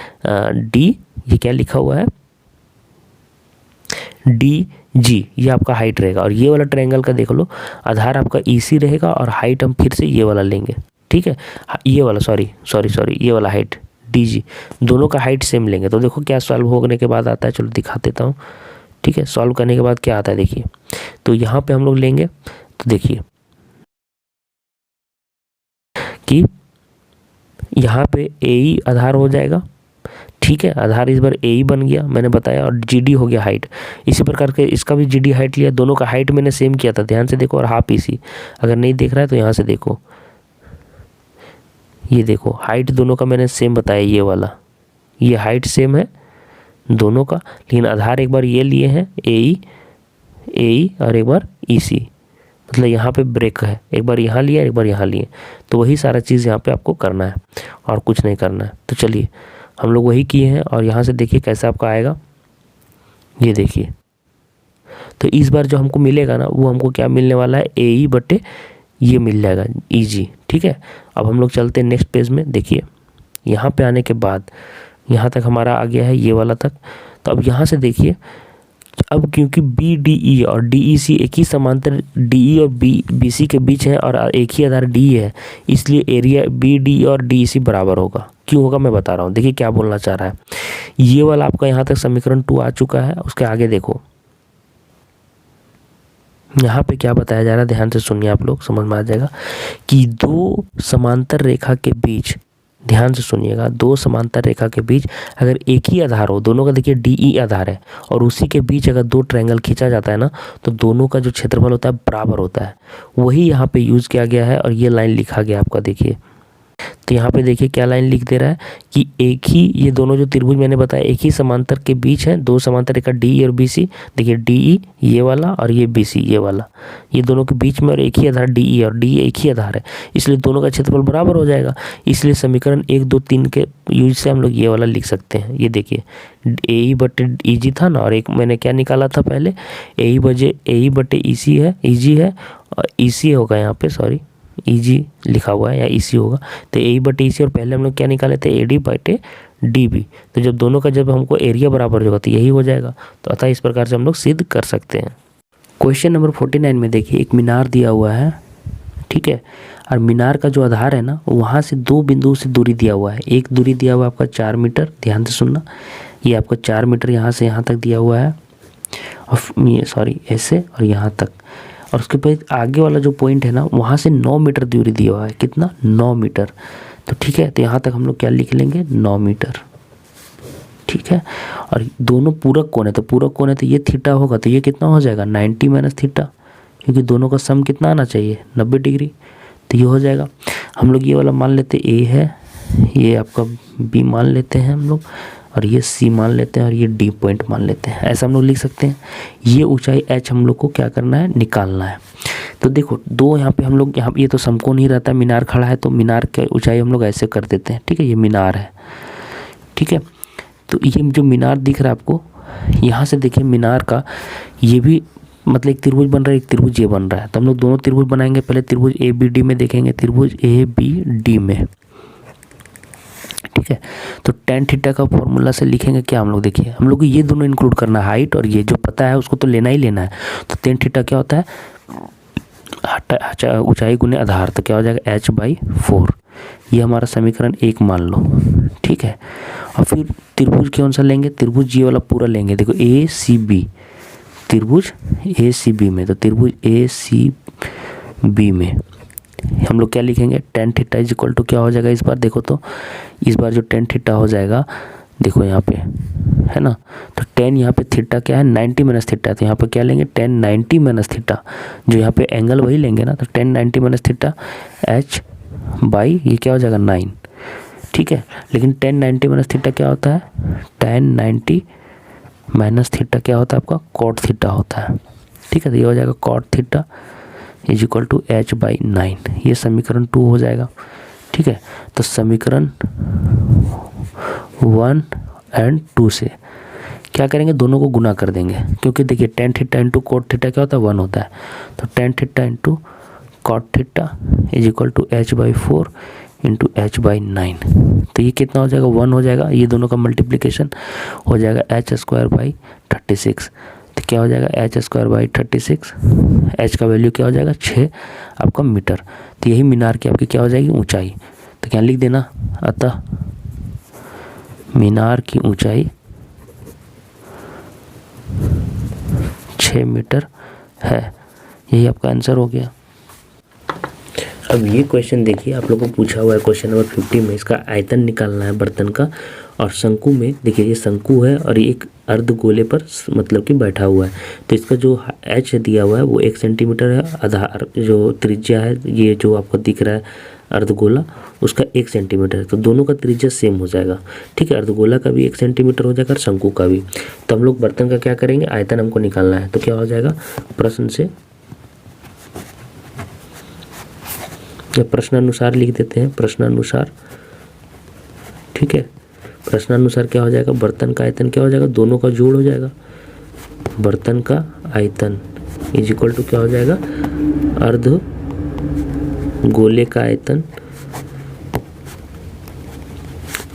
D, ये क्या लिखा हुआ है DG, ये आपका हाइट रहेगा। और ये वाला ट्रायंगल का देख लो, आधार आपका EC रहेगा और हाइट हम फिर से ये वाला लेंगे, ठीक है, ये वाला सॉरी ये वाला हाइट DG, दोनों का हाइट सेम लेंगे। तो देखो क्या सॉल्व होने के बाद आता है, चलो दिखा देता हूँ, ठीक है। सॉल्व करने के बाद क्या आता है देखिए, तो यहाँ पे हम लोग लेंगे, तो देखिए कि यहाँ पे AE आधार हो जाएगा, ठीक है, आधार इस बार AE बन गया मैंने बताया, और GD हो गया हाइट। इसी प्रकार के इसका भी GD हाइट लिया, दोनों का हाइट मैंने सेम किया था, ध्यान से देखो, और हाफ EC। अगर नहीं देख रहा है तो यहाँ से देखो, ये देखो हाइट दोनों का मैंने सेम बताया, ये वाला ये हाइट सेम है दोनों का, लेकिन आधार एक बार ये लिए हैं AE और एक बार EC, मतलब यहाँ पे ब्रेक है, एक बार यहाँ लिया एक बार यहाँ लिए। तो वही सारा चीज़ यहाँ पे आपको करना है और कुछ नहीं करना है। तो चलिए हम लोग वही किए हैं और यहाँ से देखिए कैसा आपका आएगा, ये देखिए। तो इस बार जो हमको मिलेगा ना वो हमको क्या मिलने वाला है, AE बटे ये मिल जाएगा EG, ठीक है। अब हम लोग चलते हैं नेक्स्ट पेज में, देखिए यहाँ पे आने के बाद यहाँ तक हमारा आ गया है ये वाला तक। तो अब यहाँ से देखिए, अब क्योंकि बी डी ई और डी ई सी एक ही समांतर डी ई और बी सी के बीच है और एक ही आधार डी है, इसलिए एरिया बी डी और डी ई सी बराबर होगा। क्यों होगा मैं बता रहा हूँ, देखिए क्या बोलना चाह रहा है। ये वाला आपका यहाँ तक समीकरण 2 आ चुका है। उसके आगे देखो यहाँ पे क्या बताया जा रहा है, ध्यान से सुनिए, आप लोग समझ में आ जाएगा कि दो समांतर रेखा के बीच, ध्यान से सुनिएगा, दो समांतर रेखा के बीच अगर एक ही आधार हो, दोनों का देखिए डी ई आधार है और उसी के बीच अगर दो ट्रायंगल खींचा जाता है ना, तो दोनों का जो क्षेत्रफल होता है बराबर होता है। वही यहाँ पे यूज़ किया गया है और ये लाइन लिखा गया आपका। देखिए तो यहाँ पे देखिए क्या लाइन लिख दे रहा है कि एक ही, ये दोनों जो त्रिभुज मैंने बताया एक ही समांतर के बीच है, दो समांतर रेखा डी ई और बी सी। देखिए डी ई ये वाला और ये बी सी ये वाला, ये दोनों के बीच में और एक ही आधार डी ई और डी एक ही आधार है, इसलिए दोनों का क्षेत्रफल बराबर हो जाएगा। इसलिए समीकरण 1 2 3 के यूज से हम लोग ये वाला लिख सकते हैं। ये देखिए ए ई बटे ई जी था ना, और एक मैंने क्या निकाला था पहले, ए ई बटे ई सी है, ई जी है और ई सी होगा यहाँ पे, सॉरी ई जी लिखा हुआ है या ई सी होगा। तो ए बटे ई सी और पहले हम लोग क्या निकाले थे, ए डी बटे डी बी। तो जब दोनों का जब हमको एरिया बराबर होगा तो यही हो जाएगा। तो अतः इस प्रकार से हम लोग सिद्ध कर सकते हैं। क्वेश्चन नंबर 49 में देखिए एक मीनार दिया हुआ है, ठीक है, और मीनार का जो आधार है ना, वहाँ से दो बिंदु से दूरी दिया हुआ है। एक दूरी दिया हुआ है आपका 4 मीटर, ध्यान से सुनना, ये आपका 4 मीटर यहाँ से यहाँ तक दिया हुआ है, और ये सॉरी ऐसे और यहाँ तक, और उसके बाद आगे वाला जो पॉइंट है ना, वहाँ से 9 मीटर दूरी दिया हुआ है। कितना, 9 मीटर। तो ठीक है, तो यहाँ तक हम लोग क्या लिख लेंगे, 9 मीटर, ठीक है। और दोनों पूरक कोण है, तो पूरक कोण है तो ये थीटा होगा, तो ये कितना हो जाएगा, 90 माइनस थीटा, क्योंकि दोनों का सम कितना आना चाहिए, 90 डिग्री। तो ये हो जाएगा। हम लोग ये वाला मान लेते ए है, ये आपका बी मान लेते हैं हम लोग, और ये सी मान लेते हैं और ये डी पॉइंट मान लेते हैं। ऐसा हम लोग लिख सकते हैं। ये ऊंचाई एच हम लोग को क्या करना है, निकालना है। तो देखो दो यहाँ पे हम लोग, यहाँ ये तो समकोण ही रहता है, मीनार खड़ा है तो मीनार की ऊंचाई हम लोग ऐसे कर देते हैं, ठीक है, ये मीनार है, ठीक है। तो ये जो मीनार दिख रहा है आपको, यहाँ से देखिए मीनार का ये भी मतलब एक त्रिभुज बन रहा है, एक त्रिभुज ये बन रहा है। तो हम लोग दोनों त्रिभुज बनाएंगे। पहले त्रिभुज ए बी डी में देखेंगे, त्रिभुज ए बी डी में, ठीक है। तो tan थीटा का फॉर्मूला से लिखेंगे क्या हम लोग, देखिए हम लोग को ये दोनों इंक्लूड करना है, हाइट और ये जो पता है उसको तो लेना ही लेना है। तो tan थीटा क्या होता है, ऊंचाई गुने आधार, तो क्या हो जाएगा h/4। ये हमारा समीकरण 1 मान लो, ठीक है। और फिर त्रिभुज कौन सा लेंगे, त्रिभुज ये वाला पूरा लेंगे। देखो ए सी बी, त्रिभुज ए सी बी में, तो त्रिभुज ए सी बी में हम लोग क्या लिखेंगे, tan theta is equal to क्या हो जाएगा, इस बार देखो तो, इस बार जो tan थीटा हो जाएगा, देखो यहाँ पे है ना, तो tan यहाँ पे थीटा क्या है, 90 माइनस थीटा, तो यहाँ पे क्या लेंगे, tan 90 माइनस थीटा, जो यहाँ पे एंगल वही लेंगे ना, तो tan 90 माइनस थीटा h/, ये क्या हो जाएगा 9, ठीक है। लेकिन tan 90 माइनस थीटा क्या होता है, tan 90 माइनस थीटा क्या होता है आपका, cot थीटा होता है, ठीक है। तो ये हो जाएगा cot theta is equal to h/9, ये समीकरण 2 हो जाएगा, ठीक है। तो समीकरण 1 और 2 से क्या करेंगे, दोनों को गुना कर देंगे, क्योंकि देखिए tan theta into cot theta क्या होता है, 1 होता है। तो tan theta into cot theta is equal to h/4 into h/9, तो ये कितना हो जाएगा, 1 हो जाएगा। ये दोनों का मल्टीप्लिकेशन हो जाएगा h²/36, तो क्या हो जाएगा h²/36, h का वैल्यू क्या हो जाएगा 6 आपका मीटर। तो यही मीनार की आपकी क्या हो जाएगी, ऊंचाई। तो क्या लिख देना, अतः मीनार की ऊंचाई 6 मीटर है। यही आपका आंसर हो गया। अब ये क्वेश्चन देखिए, आप लोगों को पूछा हुआ है क्वेश्चन नंबर 50 में, इसका आयतन निकालना है बर्तन का, और शंकु में देखिए ये शंकु है और एक अर्धगोले पर मतलब कि बैठा हुआ है। तो इसका जो एच दिया हुआ है वो 1 सेंटीमीटर है, आधार जो त्रिज्या है ये जो आपको दिख रहा है अर्धगोला, उसका 1 सेंटीमीटर है। तो दोनों का त्रिज्या सेम हो जाएगा, ठीक है। अर्धगोला का भी 1 सेंटीमीटर हो जाएगा और शंकु का भी। तो हम लोग बर्तन का क्या करेंगे, आयतन हमको निकालना है। तो क्या हो जाएगा, प्रश्न से प्रश्नानुसार लिख देते हैं, प्रश्नानुसार, ठीक है। प्रश्नानुसार क्या हो जाएगा, बर्तन का आयतन क्या हो जाएगा, दोनों का जोड़ हो जाएगा। बर्तन का आयतन इज इक्वल टू क्या हो जाएगा, अर्ध गोले का आयतन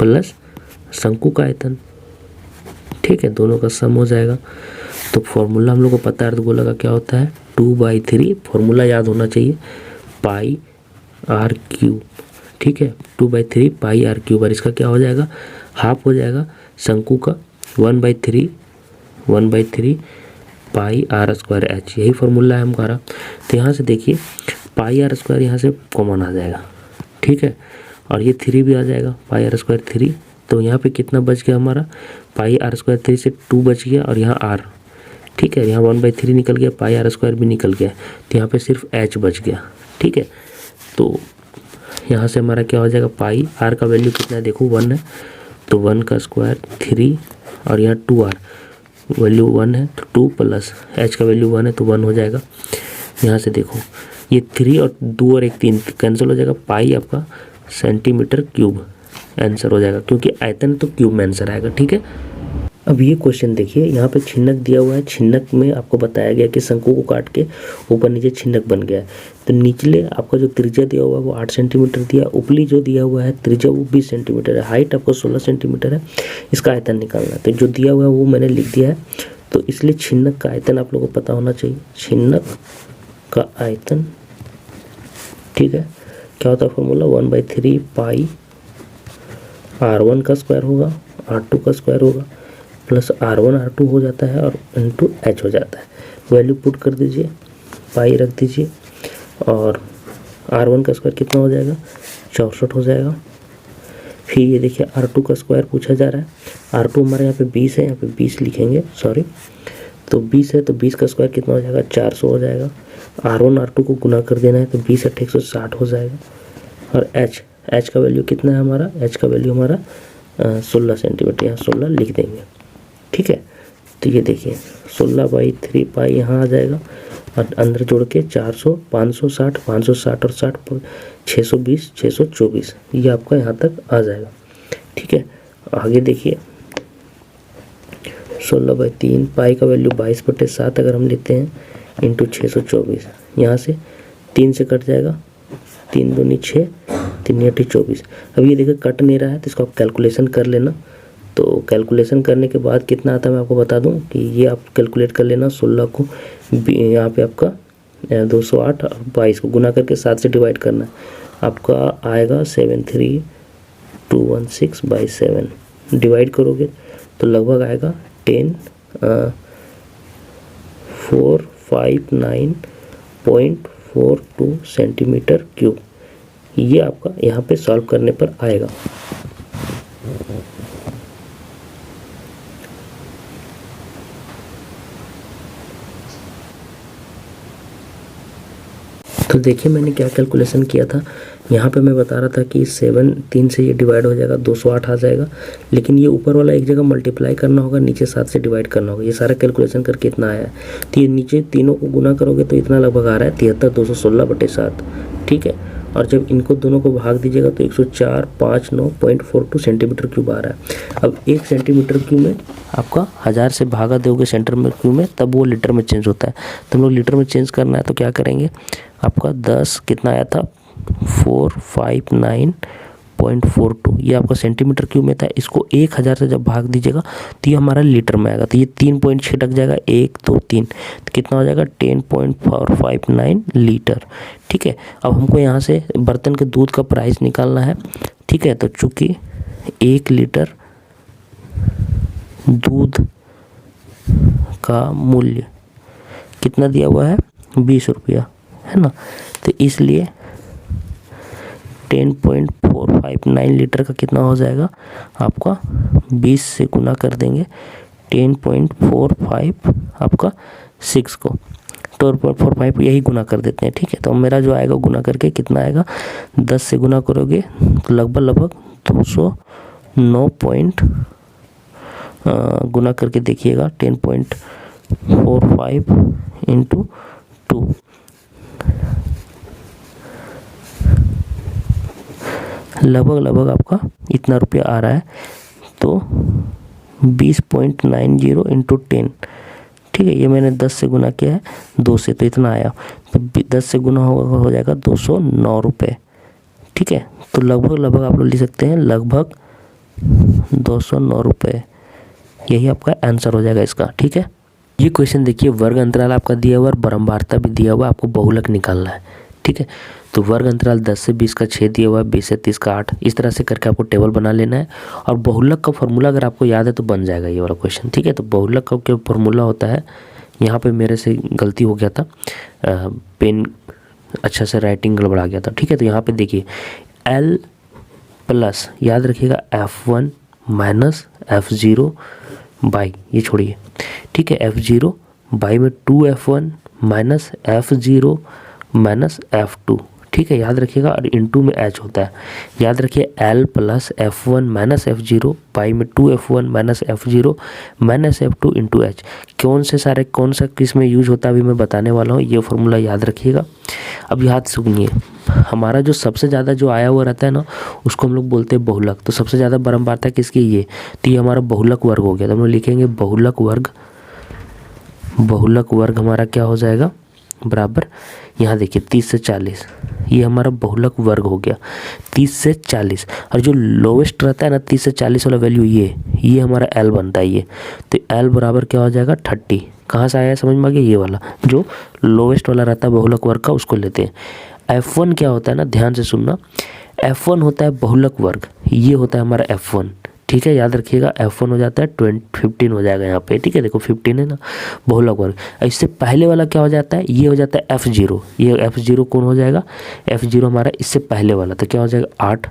प्लस शंकु का आयतन, ठीक है, दोनों का सम हो जाएगा। तो फॉर्मूला हम लोग को पता है अर्धगोला का क्या होता है, 2/3, फॉर्मूला याद होना चाहिए, पाई आर क्यूब, ठीक है, 2/3 पाई आर क्यूब। और इसका क्या हो जाएगा, हाफ हो जाएगा शंकु का 1/3 पाई आर स्क्वायर एच, यही फॉर्मूला है हमारा। तो यहाँ से देखिए पाई आर स्क्वायर यहाँ से कॉमन आ जाएगा, ठीक है, और ये 3 भी आ जाएगा, पाई आर स्क्वायर 3। तो यहाँ पे कितना बच गया हमारा, पाई आर स्क्वायर 3 से 2 बच गया, और यहाँ आर, ठीक है, यहाँ 1/3 निकल गया, पाई आर स्क्वायर भी निकल गया, तो यहाँ पे सिर्फ एच बच गया, ठीक है। तो यहाँ से हमारा क्या हो जाएगा, पाई आर का वैल्यू कितना है देखो 1 है, तो 1 का स्क्वायर 3, और यहाँ 2r वैल्यू 1 है तो 2 प्लस एच का वैल्यू 1 है तो 1 हो जाएगा। यहाँ से देखो ये 3 और 2 और 1 3 कैंसिल हो जाएगा, पाई आपका सेंटीमीटर क्यूब आंसर हो जाएगा, क्योंकि आयतन तो क्यूब में आंसर आएगा, ठीक है। अब ये क्वेश्चन देखिए, यहाँ पे छिन्नक दिया हुआ है, छिन्नक में आपको बताया गया कि शंकु को काट के ऊपर नीचे छिन्नक बन गया है। तो निचले आपका जो त्रिज्या दिया हुआ है वो 8 सेंटीमीटर दिया, ऊपरी जो दिया हुआ है त्रिज्या वो 20 सेंटीमीटर है, हाइट आपको 16 सेंटीमीटर है। इसका आयतन निकालना है, तो जो दिया हुआ है वो मैंने लिख दिया है। तो इसलिए छिन्नक का आयतन आप लोगों को पता होना चाहिए, छिन्नक का आयतन, ठीक है, क्या होता है फॉर्मूला, 1/3 पाई R1 का स्क्वायर होगा, R2 का स्क्वायर होगा, प्लस R1 R2 हो जाता है और इंटू एच हो जाता है। वैल्यू पुट कर दीजिए, पाई रख दीजिए, और R1 का स्क्वायर कितना हो जाएगा, 64 हो जाएगा। फिर ये देखिए R2 का स्क्वायर पूछा जा रहा है, R2 हमारे यहाँ पे 20 है, यहाँ पे 20 लिखेंगे, सॉरी, तो 20 है तो 20 का स्क्वायर कितना हो जाएगा, 400 हो जाएगा। R1 R2 को गुना कर देना है तो 20 8 160 हो जाएगा। और एच का वैल्यू कितना है हमारा, एच का वैल्यू हमारा 16 सेंटीमीटर, यहाँ 16 लिख देंगे, ठीक है। तो ये देखिए 16/3 पाई यहाँ आ जाएगा, और अंदर जोड़ के 400 560 560 और 60 620 624, ये आपका यहाँ तक आ जाएगा, ठीक है। आगे देखिए 16/3 पाई का वैल्यू 22/7 अगर हम लेते हैं इंटू 624, यहाँ से 3 से कट जाएगा, 3 दूनी 6 3 8 24। अब ये देखिए कट नहीं रहा है तो इसको आप कैलकुलेशन कर लेना। तो कैलकुलेशन करने के बाद कितना आता है मैं आपको बता दूं कि ये आप कैलकुलेट कर लेना, 16 को यहाँ पे आपका 208 और 22 को गुना करके 7 से डिवाइड करना है, आपका आएगा 73216/7। डिवाइड करोगे तो लगभग आएगा 10459.42 सेंटीमीटर क्यूब। ये आपका यहाँ पे सॉल्व करने पर आएगा। तो देखिए मैंने क्या कैलकुलेशन किया था, यहाँ पे मैं बता रहा था कि 3 से ये डिवाइड हो जाएगा 208 आ जाएगा, लेकिन ये ऊपर वाला एक जगह मल्टीप्लाई करना होगा, नीचे 7 से डिवाइड करना होगा। ये सारा कैलकुलेशन करके इतना आया है। तो ये नीचे तीनों को गुना करोगे तो इतना लगभग आ रहा है 73216/7, ठीक है। और जब इनको दोनों को भाग दीजिएगा तो 10459.42 सेंटीमीटर क्यूब आ रहा है। अब 1 सेंटीमीटर क्यूब में आपका 1000 से भागा दोगे सेंटीमीटर क्यूब में, तब वो लीटर में चेंज होता है। तो हम लोग लीटर में चेंज करना है तो क्या करेंगे, आपका 10 कितना आया था 459.42, ये आपका सेंटीमीटर क्यूब में था। इसको 1000 से जब भाग दीजिएगा तो ये हमारा लीटर में आएगा। तो ये 3 पॉइंट छिटक जाएगा, 1 2 3, तो कितना हो जाएगा 10.459 लीटर, ठीक है। अब हमको यहाँ से बर्तन के दूध का प्राइस निकालना है, ठीक है। तो चूँकि 1 लीटर दूध का मूल्य कितना दिया हुआ है 20 रुपया, है ना, तो इसलिए 10.459 लीटर का कितना हो जाएगा आपका 20 से गुना कर देंगे 10.45 आपका 6 को 10.45 यही गुना कर देते हैं, ठीक है। तो मेरा जो आएगा गुना करके कितना आएगा, 10 से गुना करोगे तो लगभग 209 गुना करके देखिएगा 10.45 इंटू 2, लगभग आपका इतना रुपया आ रहा है। तो 20.90 इंटू 10, ठीक है। ये मैंने 10 से गुना किया है 2 से, तो इतना आया। तो 10 से गुना हो जाएगा 209 रुपये, ठीक है। तो लगभग आप लोग लिख सकते हैं लगभग 209 रुपये, यही आपका आंसर हो जाएगा इसका। ठीक है, ये क्वेश्चन देखिए, वर्ग अंतराल आपका दिया हुआ और बारंबारता भी दिया हुआ, आपको बहुलक निकालना है। ठीक है, तो वर्ग अंतराल 10 से 20 का 6 दिया हुआ है, 20 से 30 का 8, इस तरह से करके आपको टेबल बना लेना है। और बहुलक का फॉर्मूला अगर आपको याद है तो बन जाएगा ये वाला क्वेश्चन। ठीक है, तो बहुलक का क्या फॉर्मूला होता है, यहाँ पे मेरे से गलती हो गया था, पेन अच्छा से राइटिंग गड़बड़ा गया था। ठीक है, तो यहाँ पे देखिए L प्लस, याद रखिएगा F1 माइनस F0 बाई, ये छोड़िए। ठीक है, F0 बाई में 2F1 minus F0 minus F2। ठीक है, याद रखिएगा, और इनटू में H होता है। याद रखिए L plus F1 minus F0 by में 2F1 minus F0 minus F2 into H। कौन सा किस में यूज होता है अभी मैं बताने वाला हूँ, ये फॉर्मूला याद रखिएगा। अब याद सुनिए, हमारा जो सबसे ज़्यादा जो आया हुआ रहता है ना, उसको हम लोग बोलते हैं बहुलक। तो सबसे ज़्यादा बारंबारता किसकी, ये, तो ये हमारा बहुलक वर्ग हो गया। तो हम लोग लिखेंगे बहुलक वर्ग हमारा क्या हो जाएगा, बराबर, यहाँ देखिए 30 से 40, ये हमारा बहुलक वर्ग हो गया 30 से 40। और जो लोवेस्ट रहता है ना 30 से 40 वाला वैल्यू, ये हमारा L बनता है ये। तो L बराबर क्या हो जाएगा 30। कहाँ से आया है समझ में आ गया, ये वाला जो लोवेस्ट वाला रहता है बहुलक वर्ग का, उसको लेते हैं। F1 क्या होता है ना, ध्यान से सुनना, F1 होता है बहुलक वर्ग, ये होता है हमारा F1। ठीक है, याद रखिएगा F1 हो जाता है 15 हो जाएगा यहाँ पे। ठीक है, देखो 15 है ना बहुलक वर्ग। इससे पहले वाला क्या हो जाता है, ये हो जाता है F0। ये F0 कौन हो जाएगा, F0 हमारा इससे पहले वाला, तो क्या हो जाएगा 8।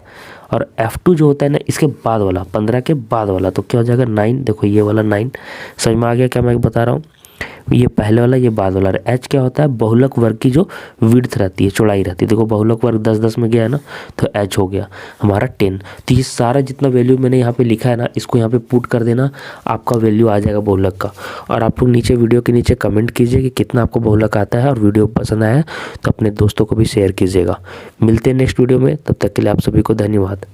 और F2 जो होता है ना इसके बाद वाला, 15 के बाद वाला, तो क्या हो जाएगा 9। देखो ये वाला 9, समझ में आ गया क्या मैं बता रहा हूँ, ये पहले वाला ये बाद वाला। H क्या होता है, बहुलक वर्ग की जो विड्थ रहती है, चौड़ाई रहती है। देखो बहुलक वर्ग 10-10 में गया है ना, तो H हो गया हमारा 10। तो ये सारा जितना वैल्यू मैंने यहाँ पे लिखा है ना, इसको यहाँ पे पुट कर देना, आपका वैल्यू आ जाएगा बहुलक का। और आप लोग नीचे वीडियो के नीचे कमेंट कीजिए कि कितना आपको बहुलक आता है, और वीडियो पसंद आया है तो अपने दोस्तों को भी शेयर कीजिएगा। मिलते हैं नेक्स्ट वीडियो में, तब तक के लिए आप सभी को धन्यवाद।